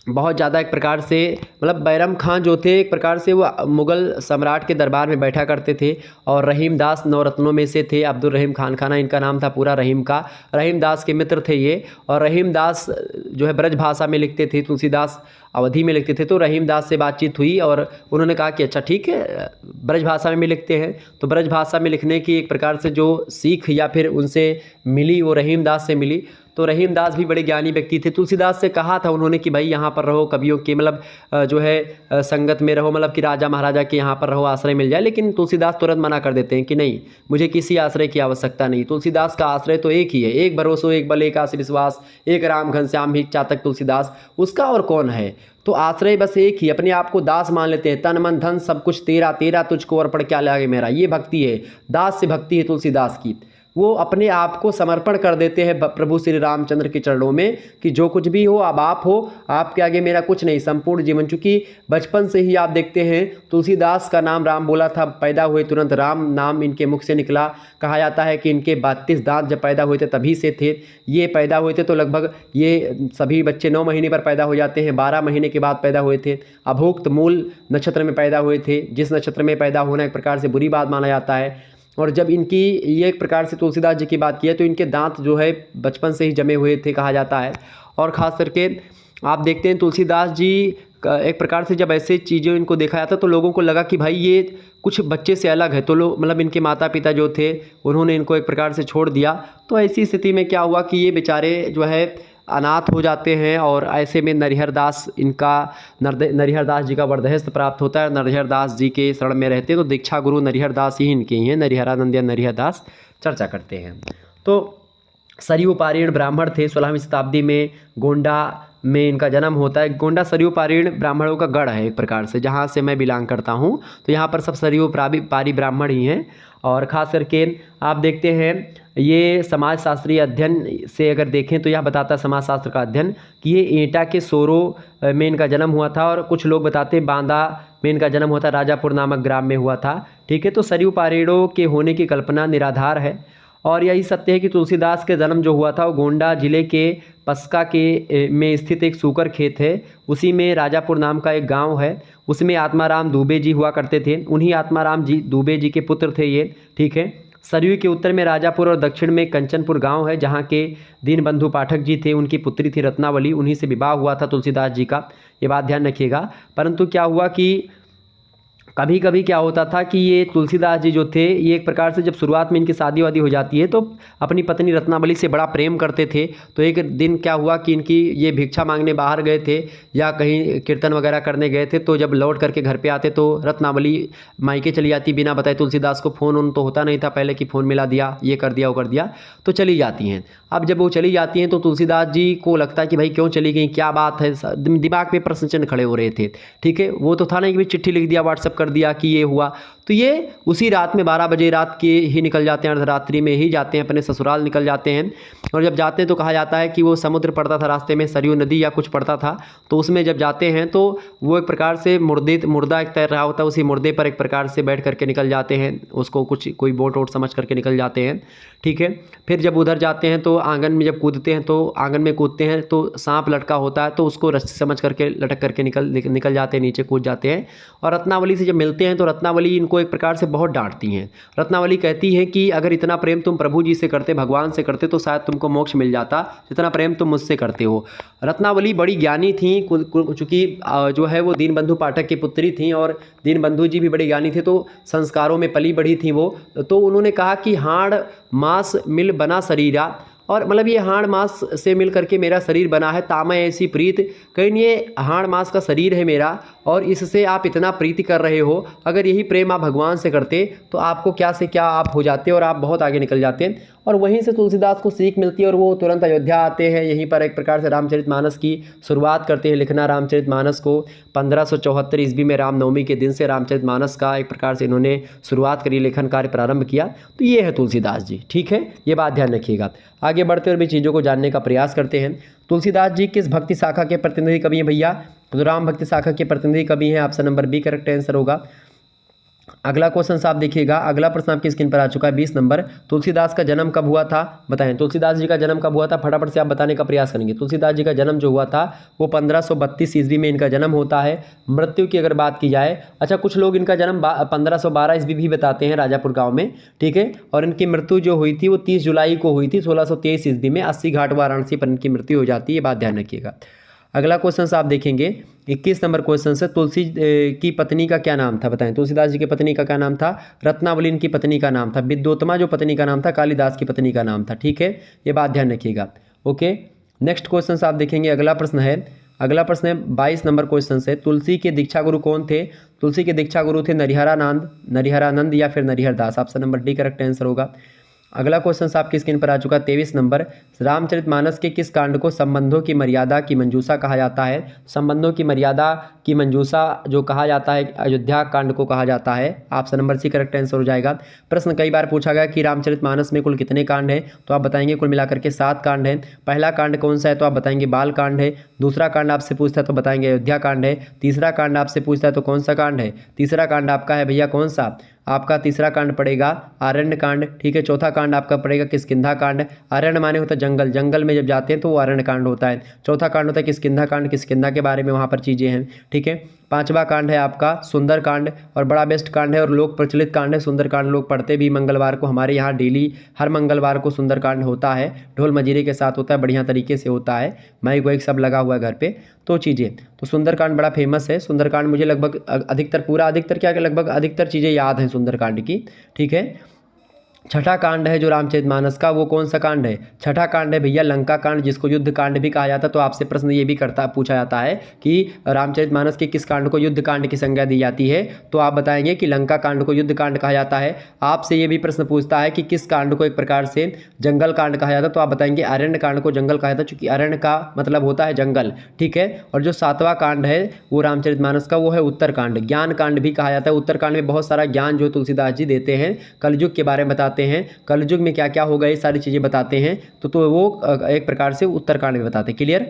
Speaker 1: बहुत ज़्यादा एक प्रकार से, मतलब बैरम खां जो थे एक प्रकार से वो मुग़ल सम्राट के दरबार में बैठा करते थे। और रहीमदास नवरत्नों में से थे। अब्दुल रहीम खान खाना इनका नाम था पूरा रहीम का। रहीमदास के मित्र थे ये। और रहीमदास जो है ब्रज भाषा में लिखते थे, तुलसीदास अवधि में लिखते थे। तो रहीमदास से बातचीत हुई और उन्होंने कहा कि अच्छा ठीक है, ब्रज भाषा में लिखते हैं। तो ब्रज भाषा में लिखने की एक प्रकार से जो सीख या फिर उनसे मिली वो रहीमदास से मिली। तो रहीमदास भी बड़े ज्ञानी व्यक्ति थे। तुलसीदास से कहा था उन्होंने कि भाई यहाँ पर रहो, कवियों के मतलब जो है संगत में रहो, मतलब कि राजा महाराजा के यहाँ पर रहो, आश्रय मिल जाए। लेकिन तुलसीदास तुरंत मना कर देते हैं कि नहीं, मुझे किसी आश्रय की आवश्यकता नहीं। तुलसीदास का आश्रय तो एक ही है, एक भरोसो एक बल एक आस विश्वास, एक राम घनश्याम ही चातक तुलसीदास, उसका और कौन है। तो आश्रय बस एक ही, अपने आप को दास मान लेते हैं। तन मन धन सब कुछ तेरा, तेरा तुझको अर्पण क्या लागे मेरा, ये भक्ति है। दास से भक्ति है तुलसीदास की। वो अपने आप को समर्पण कर देते हैं प्रभु श्री रामचंद्र के चरणों में कि जो कुछ भी हो, अब आप हो, आपके आगे मेरा कुछ नहीं, संपूर्ण जीवन। चूँकि बचपन से ही आप देखते हैं तुलसीदास का नाम राम बोला था, पैदा हुए तुरंत राम नाम इनके मुख से निकला। कहा जाता है कि इनके 32 दांत जब पैदा हुए थे तभी से थे। ये पैदा हुए थे तो लगभग ये सभी बच्चे 9 महीने पर पैदा हो जाते हैं, 12 महीने के बाद पैदा हुए थे। अभोक्त मूल नक्षत्र में पैदा हुए थे, जिस नक्षत्र में पैदा होना एक प्रकार से बुरी बात माना जाता है। और जब इनकी ये एक प्रकार से तुलसीदास जी की बात की है तो इनके दांत जो है बचपन से ही जमे हुए थे कहा जाता है। और ख़ास करके आप देखते हैं तुलसीदास जी एक प्रकार से जब ऐसे चीज़ें इनको देखा जाता तो लोगों को लगा कि भाई ये कुछ बच्चे से अलग है, तो लोग मतलब इनके माता पिता जो थे उन्होंने इनको एक प्रकार से छोड़ दिया। तो ऐसी स्थिति में क्या हुआ कि ये बेचारे जो है अनाथ हो जाते हैं और ऐसे में नरिहरदास नरिहरदास जी का वरदहस्त प्राप्त होता है। नरिहरदास जी के शरण में रहते हैं तो दीक्षा गुरु नरिहरदास ही इनके ही हैं, नरिहरानंद या नरिहरदास चर्चा करते हैं। तो सरयू पारीण ब्राह्मण थे, 16वीं शताब्दी में गोंडा में इनका जन्म होता है। गोंडा सरयू पारीण ब्राह्मणों का गढ़ है एक प्रकार से, जहाँ से मैं बिलोंग करता हूँ। तो यहाँ पर सब सरयू पारी ब्राह्मण ही हैं। और ख़ास करके आप देखते हैं ये समाजशास्त्रीय अध्ययन से अगर देखें तो यह बताता है समाजशास्त्र का अध्ययन कि ये एटा के सोरो में इनका जन्म हुआ था। और कुछ लोग बताते हैं बांदा में इनका जन्म हुआ था, राजापुर नामक ग्राम में हुआ था। ठीक है, तो सरयू पारीणों के होने की कल्पना निराधार है। और यही सत्य है कि तुलसीदास के जन्म जो हुआ था वो गोंडा जिले के पस्का के में स्थित एक सूकर खेत है, उसी में राजापुर नाम का एक गांव है, उसमें आत्माराम दुबे जी हुआ करते थे। उन्हीं आत्माराम जी दुबे जी के पुत्र थे ये। ठीक है, सरयू के उत्तर में राजापुर और दक्षिण में कंचनपुर गांव है, जहां के दीनबंधु पाठक जी थे, उनकी पुत्री थी रत्नावली, उन्हीं से विवाह हुआ था तुलसीदास जी का, ये बात ध्यान रखिएगा। परंतु क्या हुआ कि कभी कभी क्या होता था कि ये तुलसीदास जी जो थे ये एक प्रकार से जब शुरुआत में इनकी शादी वादी हो जाती है तो अपनी पत्नी रत्नावली से बड़ा प्रेम करते थे। तो एक दिन क्या हुआ कि इनकी ये भिक्षा मांगने बाहर गए थे या कहीं कीर्तन वगैरह करने गए थे, तो जब लौट करके घर पे आते तो रत्नावली मायके चली जाती बिना बताए तुलसीदास को। फ़ोन उन तो होता नहीं था पहले कि फ़ोन मिला दिया, ये कर दिया वो कर दिया, तो चली जाती हैं। अब जब वो चली जाती हैं तो तुलसीदास जी को लगता है कि भाई क्यों चली गई, क्या बात है, दिमाग में प्रश्न चिन्ह खड़े हो रहे थे। ठीक है, वो तो था नहीं कि भाई चिट्ठी लिख दिया व्हाट्सअप कर दिया कि ये हुआ। तो ये उसी रात में 12 बजे रात के ही निकल जाते हैं, अर्धरात्रि में ही जाते हैं, अपने ससुराल निकल जाते हैं। और जब जाते हैं तो कहा जाता है कि वो समुद्र पड़ता था रास्ते में, सरयू नदी या कुछ पड़ता था, तो उसमें जब जाते हैं तो वो एक प्रकार से मुर्दा एक तैर रहा होता है, उसी मुर्दे पर एक प्रकार से बैठ करके निकल जाते हैं, उसको कुछ कोई बोट वोट समझ करके निकल जाते हैं। ठीक है, फिर जब उधर जाते हैं तो आंगन में जब कूदते हैं तो आंगन में कूदते हैं तो सांप लटका होता है, तो उसको रस्सी समझ करके लटक करके निकल जाते हैं, नीचे कूद जाते हैं। और रत्नावली से जब मिलते हैं तो रत्नावली इनको एक प्रकार से बहुत डांटती हैं। रत्नावली कहती हैं कि अगर इतना प्रेम तुम प्रभु जी से करते, भगवान से करते, तो शायद तुमको मोक्ष मिल जाता, जितना प्रेम तुम मुझसे करते हो। रत्नावली बड़ी ज्ञानी थी, चूँकि जो है वो दीनबंधु पाठक की पुत्री थी और दीनबंधु जी भी बड़े ज्ञानी थे, तो संस्कारों में पली बढ़ी थी वो। तो उन्होंने कहा कि हाड़ मांस मिल बना शरीरा, और मतलब ये हाड़ मांस से मिल करके मेरा शरीर बना है, तामय ऐसी प्रीत, कहीं ये हाड़ मांस का शरीर है मेरा और इससे आप इतना प्रीति कर रहे हो, अगर यही प्रेम आप भगवान से करते तो आपको क्या से क्या आप हो जाते और आप बहुत आगे निकल जाते। और वहीं से तुलसीदास को सीख मिलती है और वो तुरंत अयोध्या आते हैं, यहीं पर एक प्रकार से रामचरितमानस की शुरुआत करते हैं लिखना। रामचरितमानस को 1574 ईस्वी में रामनवमी के दिन से रामचरितमानस का एक प्रकार से इन्होंने शुरुआत करी, लेखन कार्य प्रारंभ किया। तो ये है तुलसीदास जी। ठीक है, ये बात ध्यान रखिएगा। आगे बढ़ते और भी चीज़ों को जानने का प्रयास करते हैं। तुलसीदास जी किस भक्ति शाखा के प्रतिनिधि कवि हैं भैया? तो राम भक्ति शाखा के प्रतिनिधि कवि हैं, option number B correct answer होगा। अगला क्वेश्चन आप देखिएगा, अगला प्रश्न आपकी स्क्रीन पर आ चुका है, 20 नंबर। तुलसीदास का जन्म कब हुआ था बताएं। तुलसीदास जी का जन्म कब हुआ था, फटाफट से आप बताने का प्रयास करेंगे। तुलसीदास जी का जन्म जो हुआ था वो 1532 ईस्वी में इनका जन्म होता है। मृत्यु की अगर बात की जाए, अच्छा कुछ लोग इनका जन्म 1512 ईस्वी भी बताते हैं राजापुर गाँव में। ठीक है, और इनकी मृत्यु जो हुई थी वो 30 जुलाई को हुई थी 1623 ईस्वी में, 80 घाट वाराणसी पर इनकी मृत्यु हो जाती है, ये बात ध्यान रखिएगा। अगला क्वेश्चन आप देखेंगे, 21 नंबर क्वेश्चन से, तुलसी की पत्नी का क्या नाम था बताएं। तुलसीदास जी की पत्नी का क्या नाम था? रत्नावली इनकी पत्नी का नाम था। विद्योत्तमा जो पत्नी का नाम था कालिदास की पत्नी का नाम था। ठीक है, ये बात ध्यान रखिएगा। ओके, नेक्स्ट क्वेश्चन आप देखेंगे, अगला प्रश्न है 22 नंबर क्वेश्चन से, तुलसी के दीक्षा गुरु कौन थे? तुलसी के दीक्षा गुरु थे नरिहरानंद या फिर Narhardas, option number D correct answer होगा। अगला क्वेश्चन आपकी स्क्रीन पर आ चुका है, 23 नंबर। रामचरितमानस के किस कांड को संबंधों की मर्यादा की मंजूषा कहा जाता है? संबंधों की मर्यादा की मंजूषा जो कहा जाता है अयोध्या कांड को कहा जाता है, option number C correct answer हो जाएगा। प्रश्न कई बार पूछा गया कि रामचरितमानस में कुल कितने कांड हैं, तो आप बताएंगे कुल मिलाकर के 7 कांड हैं। पहला कांड कौन सा है, तो आप बताएंगे बाल कांड है। दूसरा कांड आपसे पूछता है तो बताएंगे अयोध्या कांड है। तीसरा कांड आपसे पूछता है तो कौन सा कांड है? तीसरा कांड आपका है भैया कौन सा? आपका तीसरा कांड पड़ेगा आरण्य कांड, ठीक है। चौथा कांड आपका पड़ेगा किष्किंधा कांड। आरण्य माने होता है जंगल, जंगल में जब जाते हैं तो वो आरण्य कांड होता है। चौथा कांड होता है किष्किंधा कांड, किष्किंधा के बारे में वहाँ पर चीज़ें हैं, ठीक है। पांचवा कांड है आपका सुंदर कांड, और बड़ा बेस्ट कांड है और लोक प्रचलित कांड है सुंदर कांड। लोग पढ़ते भी मंगलवार को, हमारे यहाँ डेली हर मंगलवार को सुंदर कांड होता है, ढोल मजीरे के साथ होता है, बढ़िया तरीके से होता है, माइक वाइक सब लगा हुआ है घर पे। तो चीज़ें तो सुंदरकांड बड़ा फेमस है। सुंदरकांड मुझे लगभग अधिकतर क्या लगभग अधिकतर चीज़ें याद हैं सुंदरकांड की, ठीक है। छठा कांड है जो रामचरितमानस का, वो कौन सा कांड है? छठा कांड है भैया लंका कांड, जिसको युद्ध कांड भी कहा जाता है। तो आपसे प्रश्न ये भी पूछा जाता है कि रामचरितमानस के किस कांड को युद्ध कांड की संज्ञा दी जाती है, तो आप बताएंगे कि लंका कांड को युद्ध कांड कहा जाता है। आपसे ये भी प्रश्न पूछता है कि किस कांड को एक प्रकार से जंगल कांड कहा जाता है, तो आप बताएंगे अरण्य कांड को जंगल कहा जाता है, चूंकि अरण्य का मतलब होता है जंगल, ठीक है। और जो सातवां कांड है वो रामचरितमानस का, वो है उत्तरकांड, ज्ञान कांड भी कहा जाता है। उत्तरकांड में बहुत सारा ज्ञान जो तुलसीदास जी देते हैं, कलयुग के बारे में बताते हैं, कलयुग में क्या क्या होगा ये सारी चीज़ें बताते हैं। तो वो एक प्रकार से उत्तरकांड में बताते हैं। क्लियर?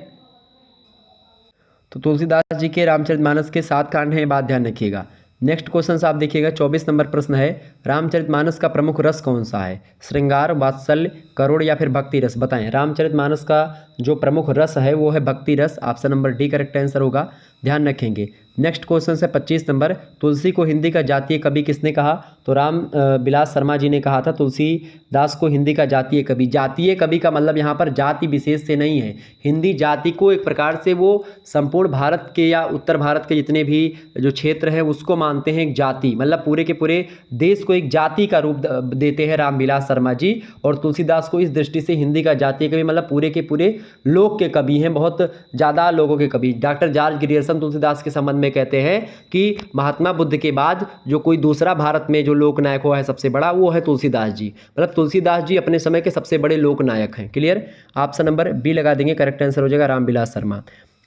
Speaker 1: तो तुलसीदास जी के रामचरितमानस के 7 कांड हैं, ये बात ध्यान रखिएगा। नेक्स्ट क्वेश्चन आप देखिएगा, 24 नंबर प्रश्न है, रामचरितमानस का प्रमुख रस कौन सा है? श्रृंगार, वात्सल्य, करुण या फिर भक्ति रस? बताएं। रामचरितमानस का जो प्रमुख रस है वो है भक्ति रस। Option number D correct answer होगा, ध्यान रखेंगे। नेक्स्ट क्वेश्चन है 25 नंबर, तुलसी को हिंदी का जातीय कवि किसने कहा? तो राम बिलास शर्मा जी ने कहा था तुलसीदास को हिंदी का जातीय कवि। जातीय कवि का मतलब यहाँ पर जाति विशेष से नहीं है, हिंदी जाति को एक प्रकार से वो संपूर्ण भारत के या उत्तर भारत के जितने भी जो क्षेत्र हैं उसको मानते हैं एक जाति, मतलब पूरे के पूरे देश को एक जाति का रूप देते हैं रामविलास शर्मा जी। और तुलसीदास को इस दृष्टि से हिंदी का जातीय कवि मतलब पूरे के पूरे लोक के कवि हैं, बहुत ज़्यादा लोगों के कवि। डॉक्टर जॉर्ज ग्रियर्सन तुलसीदास के संबंध में कहते हैं कि महात्मा बुद्ध के बाद जो कोई दूसरा भारत में जो लोक नायक हुआ है सबसे बड़ा, वो है तुलसीदास जी। मतलब तुलसीदास जी अपने समय के सबसे बड़े लोक नायक हैं। क्लियर? ऑप्शन नंबर बी लगा देंगे, करेक्ट आंसर हो जाएगा रामविलास शर्मा।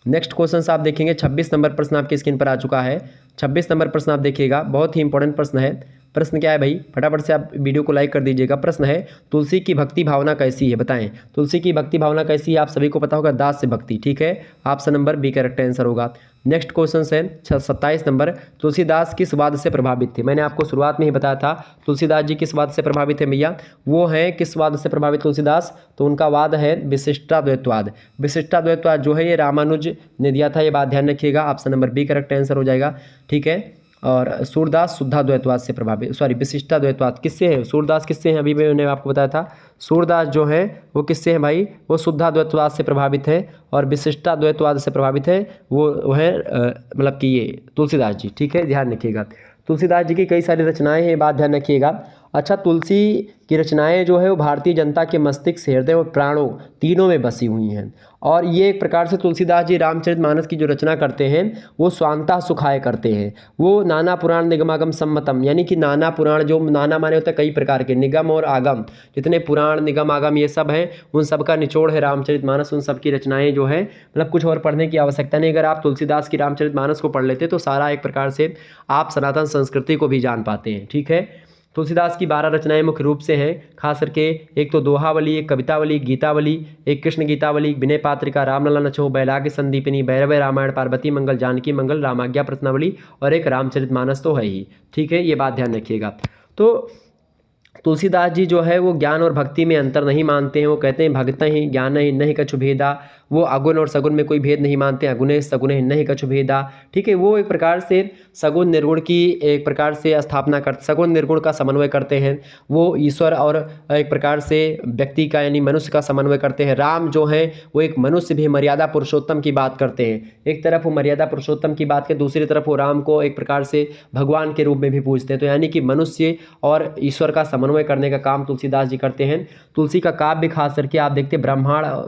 Speaker 1: नेक्स्ट क्वेश्चन आप देखेंगे, 26 नंबर प्रश्न आपकी स्क्रीन पर आ चुका है। 26 नंबर प्रश्न आप देखिएगा, बहुत ही इंपॉर्टेंट प्रश्न है। प्रश्न क्या है भाई, फटाफट से आप वीडियो को लाइक कर दीजिएगा। प्रश्न है, तुलसी की भक्ति भावना कैसी है? बताएं। तुलसी की भक्ति भावना कैसी है? आप सभी को पता होगा, दास से भक्ति, ठीक है। Option number B correct answer होगा। नेक्स्ट क्वेश्चन है 27 नंबर, तुलसीदास किस वाद से प्रभावित थे? मैंने आपको शुरुआत में ही बताया था तुलसीदास जी किस वाद से प्रभावित है भैया, वो है किस वाद से प्रभावित तुलसीदास? तो उनका वाद है विशिष्टाद्वैतवाद। विशिष्टाद्वैतवाद जो है ये रामानुज ने दिया था, ये बात ध्यान रखिएगा। Option number B correct answer हो जाएगा, ठीक है। और सूरदास शुद्धाद्वैतवाद से प्रभावित, सॉरी विशिष्टाद्वैतवाद किससे है? सूरदास किससे हैं? अभी मैंने आपको बताया था, सूरदास जो है वो किससे है भाई? वो शुद्धाद्वैतवाद से प्रभावित है। और विशिष्टाद्वैतवाद से प्रभावित है वो है मतलब कि ये तुलसीदास जी, ठीक है, ध्यान रखिएगा। तुलसीदास जी की कई सारी रचनाएं हैं, बात ध्यान रखिएगा। अच्छा, तुलसी की रचनाएं जो है वो भारतीय जनता के मस्तिष्क, हृदय और प्राणों तीनों में बसी हुई हैं। और ये एक प्रकार से तुलसीदास जी रामचरितमानस की जो रचना करते हैं वो स्वांतः सुखाय करते हैं। वो नाना पुराण निगमागम सम्मतम, यानी कि नाना पुराण, जो नाना माने होता है कई प्रकार के, निगम और आगम, जितने पुराण निगम आगम ये सब हैं उन सब का निचोड़ है रामचरितमानस। उन सब की रचनाएं जो है मतलब कुछ और पढ़ने की आवश्यकता नहीं, अगर आप तुलसीदास की रामचरितमानस को पढ़ लेते तो सारा एक प्रकार से आप सनातन संस्कृति को भी जान पाते हैं, ठीक है। तुलसीदास की 12 रचनाएं मुख्य रूप से हैं, खास करके एक तो दोहावली, एक कवितावली, गीतावली, एक कृष्ण गीतावली, विनय पात्रिका, रामलला नचो, बैलाग्य संदीपिनी, भैरव रामायण, पार्वती मंगल, जानकी मंगल, रामाज्ञा प्रश्नावली और एक रामचरितमानस तो है ही, ठीक है, ये बात ध्यान रखिएगा। तो तुलसीदास जी जो है वो ज्ञान और भक्ति में अंतर नहीं मानते हैं। वो कहते हैं भक्त ही ज्ञान ही नहीं कछु भेदा, वो अगुण और सगुण में कोई भेद नहीं मानते हैं। अगुणे सगुणे नहीं कछु भेदा, ठीक है। वो एक प्रकार से सगुण निर्गुण की एक प्रकार से स्थापना करते, सगुण निर्गुण का समन्वय करते हैं। वो ईश्वर और एक प्रकार से व्यक्ति का यानी मनुष्य का समन्वय करते हैं। राम जो है वो एक मनुष्य भी मर्यादा पुरुषोत्तम की बात करते हैं। एक तरफ वो मर्यादा पुरुषोत्तम की बात करते, दूसरी तरफ वो राम को एक प्रकार से भगवान के रूप में भी पूजते हैं। तो यानी कि मनुष्य और ईश्वर का समन्वय करने का काम तुलसीदास जी करते हैं। तुलसी का काव्य खास करके आप देखते हैं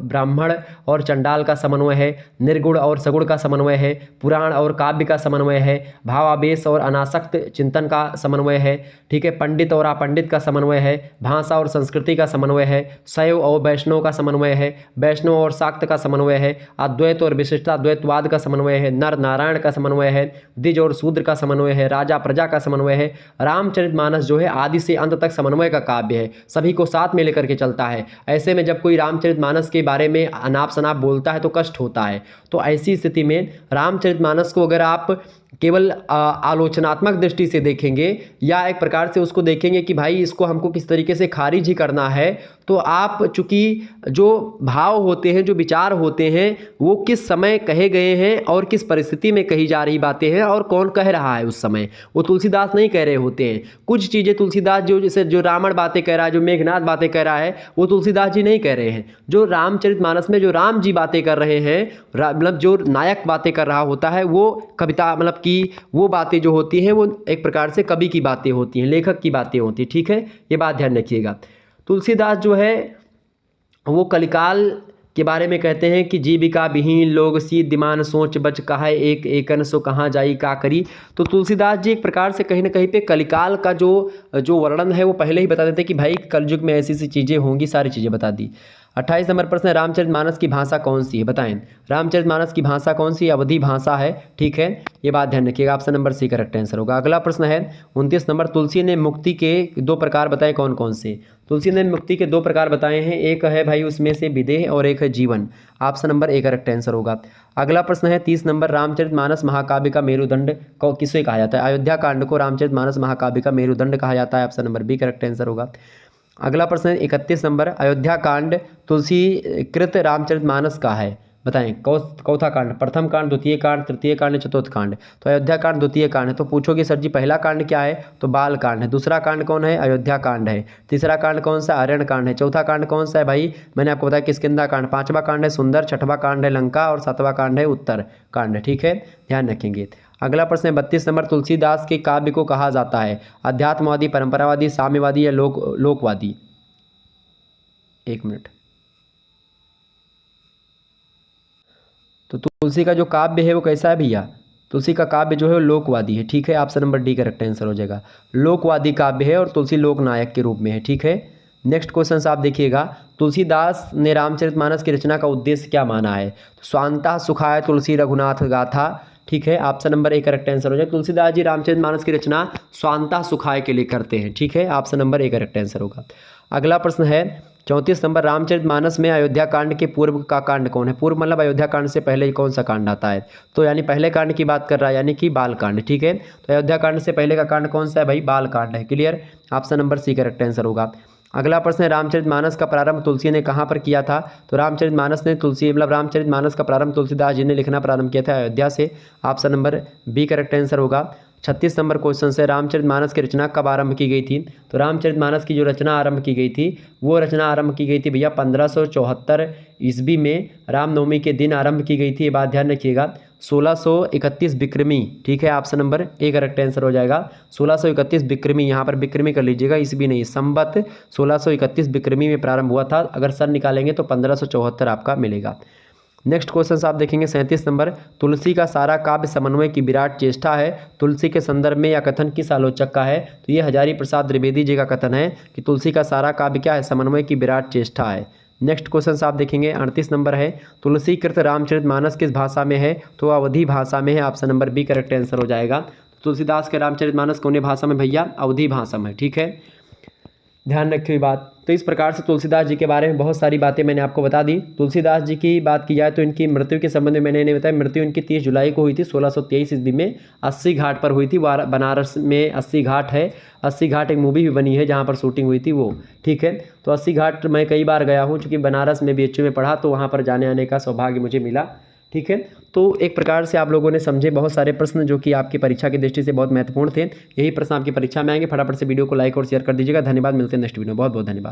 Speaker 1: ब्राह्मण और चंडाल का समन्वय है, निर्गुण और सगुण का समन्वय है, पुराण और काव्य का समन्वय है, भावावेश और अनासक्त चिंतन का समन्वय है, ठीक है, पंडित और अपंडित का समन्वय है, भाषा और संस्कृति का समन्वय है, शैव और वैष्णव का समन्वय है, वैष्णव और शाक्त का समन्वय है, अद्वैत और विशिष्टाद्वैतवाद का समन्वय है, नर नारायण का समन्वय है, द्विज और शूद्र का समन्वय है, राजा प्रजा का समन्वय है। रामचरितमानस जो है आदि से अंत तक समन्वय का काव्य है, सभी को साथ में लेकर के चलता है। ऐसे में जब कोई रामचरितमानस के बारे में अनाप शनाप बोलता है तो कष्ट होता है। तो ऐसी स्थिति में रामचरितमानस को अगर आप केवल आलोचनात्मक दृष्टि से देखेंगे या एक प्रकार से उसको देखेंगे कि भाई इसको हमको किस तरीके से खारिज ही करना है, तो आप चूँकि जो भाव होते हैं, जो विचार होते हैं, वो किस समय कहे गए हैं और किस परिस्थिति में कही जा रही बातें हैं और कौन कह रहा है उस समय, वो तुलसीदास नहीं कह रहे होते हैं। कुछ चीज़ें तुलसीदास जो जैसे जो रावण बातें कह रहा है, जो मेघनाथ बातें कह रहा है, वो तुलसीदास जी नहीं कह रहे हैं। जो रामचरितमानस में जो राम जी बातें कर रहे हैं, मतलब जो नायक बातें कर रहा होता है, वो कविता मतलब कि वो बातें जो होती हैं वो एक प्रकार से कवि की बातें होती हैं, लेखक की बातें होती हैं। ठीक है, ये बात ध्यान रखिएगा। तुलसीदास जो है वो कलिकाल के बारे में कहते हैं कि जीविका विहीन लोग सी दिमान सोच बच कहा एक एकन सो कहाँ जाई का करी। तो तुलसीदास जी एक प्रकार से कहीं ना कहीं पे कलिकाल का जो वर्णन है वो पहले ही बता देते हैं कि भाई कलयुग में ऐसी ऐसी चीज़ें होंगी, सारी चीज़ें बता दी। 28 नंबर प्रश्न है, रामचरितमानस की भाषा कौन सी है, बताएं। रामचरितमानस की भाषा कौन सी, अवधी भाषा है। ठीक है, ये बात ध्यान रखिएगा, option number C correct answer होगा। अगला प्रश्न है 29 नंबर, तुलसी ने मुक्ति के 2 प्रकार बताए, कौन कौन से। तुलसी ने मुक्ति के 2 प्रकार बताए हैं, एक है भाई उसमें से विदेह और एक है जीवन। Option number A correct answer होगा। अगला प्रश्न है 30 नंबर, रामचरितमानस महाकाव्य का मेरुदंड को किसे कहा जाता है। अयोध्या कांड को रामचरितमानस महाकाव्य का मेरुदंड कहा जाता है। Option number B correct answer होगा। अगला प्रश्न है 31 नंबर, अयोध्या कांड तुलसी कृत रामचरितमानस का है, बताएं। चौथा कांड, प्रथम कांड, द्वितीय कांड, तृतीय कांड, चतुर्थ कांड। तो अयोध्या कांड द्वितीय कांड है। तो पूछोगे सर जी पहला कांड क्या है, तो बाल कांड है। दूसरा कांड कौन है, अयोध्या कांड है। तीसरा कांड कौन सा, अरण्य कांड है। चौथा कांड कौन सा है भाई, मैंने आपको बताया किष्किंधा कांड। पांचवा कांड है सुंदर, छठवां कांड है लंका और सातवां कांड है उत्तर कांड। ठीक है, ध्यान रखेंगे। अगला प्रश्न है 32 नंबर, तुलसीदास के काव्य को कहा जाता है अध्यात्मवादी, परंपरावादी, साम्यवादी या लोकवादी। 1 मिनट। तो तुलसी का जो काव्य है वो कैसा है भैया, तुलसी का काव्य जो है वो लोकवादी है। ठीक है, option number D correct answer हो जाएगा। लोकवादी काव्य है और तुलसी लोकनायक के रूप में है। ठीक है, नेक्स्ट क्वेश्चन आप देखिएगा, तुलसीदास ने रामचरितमानस की रचना का उद्देश्य क्या माना है। तो स्वांतः सुखाय तुलसी रघुनाथ गाथा। ठीक है, option number A correct answer हो जाए। तुलसीदास जी रामचरितमानस की रचना स्वांतः सुखाय के लिए करते हैं। ठीक है, option number A correct answer होगा। अगला प्रश्न है 34 नंबर, रामचरितमानस में अयोध्या कांड के पूर्व का कांड कौन है। पूर्व मतलब अयोध्या कांड से पहले कौन सा कांड आता है, तो यानी पहले कांड की बात कर रहा है, यानी कि बाल कांड। ठीक है, तो अयोध्या कांड से पहले का कांड कौन सा है भाई, बाल कांड है। Clear, option number C correct answer होगा। अगला प्रश्न है, रामचरितमानस का प्रारंभ तुलसी ने कहाँ पर किया था। तो रामचरितमानस का प्रारंभ तुलसीदास जी ने लिखना प्रारंभ किया था अयोध्या से। Option number B correct answer होगा। 36 नंबर क्वेश्चन से, रामचरितमानस की रचना कब आरंभ की गई थी। तो रामचरितमानस की जो रचना आरंभ की गई थी वो रचना आरंभ की गई थी भैया 1574 ईस्वी में, रामनवमी के दिन आरंभ की गई थी। ये बात ध्यान रखिएगा। 1631 विक्रमी। ठीक है, option number A correct answer हो जाएगा। 1631 विक्रमी, यहाँ पर विक्रमी कर लीजिएगा, ईस्वी नहीं, संवत 1631 विक्रमी में प्रारंभ हुआ था। अगर सन निकालेंगे तो 1574 आपका मिलेगा। नेक्स्ट क्वेश्चन आप देखेंगे 37 नंबर, तुलसी का सारा काव्य समन्वय की विराट चेष्टा है, तुलसी के संदर्भ में यह कथन किस आलोचक का है। तो ये हजारी प्रसाद द्विवेदी जी का कथन है कि तुलसी का सारा काव्य क्या है, समन्वय की विराट चेष्टा है। नेक्स्ट क्वेश्चन आप देखेंगे 38 नंबर है, तुलसी कृत रामचरितमानस किस भाषा में है। तो अवधी भाषा में है। Option number B correct answer हो जाएगा। तुलसीदास के रामचरितमानस कौन भाषा में भैया, अवधी भाषा में। ठीक है, ध्यान रखिए ये बात। तो इस प्रकार से तुलसीदास जी के बारे में बहुत सारी बातें मैंने आपको बता दी। तुलसीदास जी की बात की जाए तो इनकी मृत्यु के संबंध में मैंने नहीं बताया। मृत्यु इनकी 30 जुलाई को हुई थी 1623 ईस्वी में, 80 घाट पर हुई थी। बनारस में 80 घाट है। 80 घाट एक मूवी भी बनी है जहाँ पर शूटिंग हुई थी वो। ठीक है, तो 80 घाट मैं कई बार गया हूँ, चूँकि बनारस में BHU में पढ़ा तो वहाँ पर जाने आने का सौभाग्य मुझे मिला। ठीक है, तो एक प्रकार से आप लोगों ने समझे बहुत सारे प्रश्न जो कि आपकी परीक्षा की दृष्टि से बहुत महत्वपूर्ण थे। यही प्रश्न आपकी परीक्षा में आएंगे। फटाफट से वीडियो को लाइक और शेयर कर दीजिएगा। धन्यवाद, मिलते हैं नेक्स्ट वीडियो में। बहुत बहुत धन्यवाद।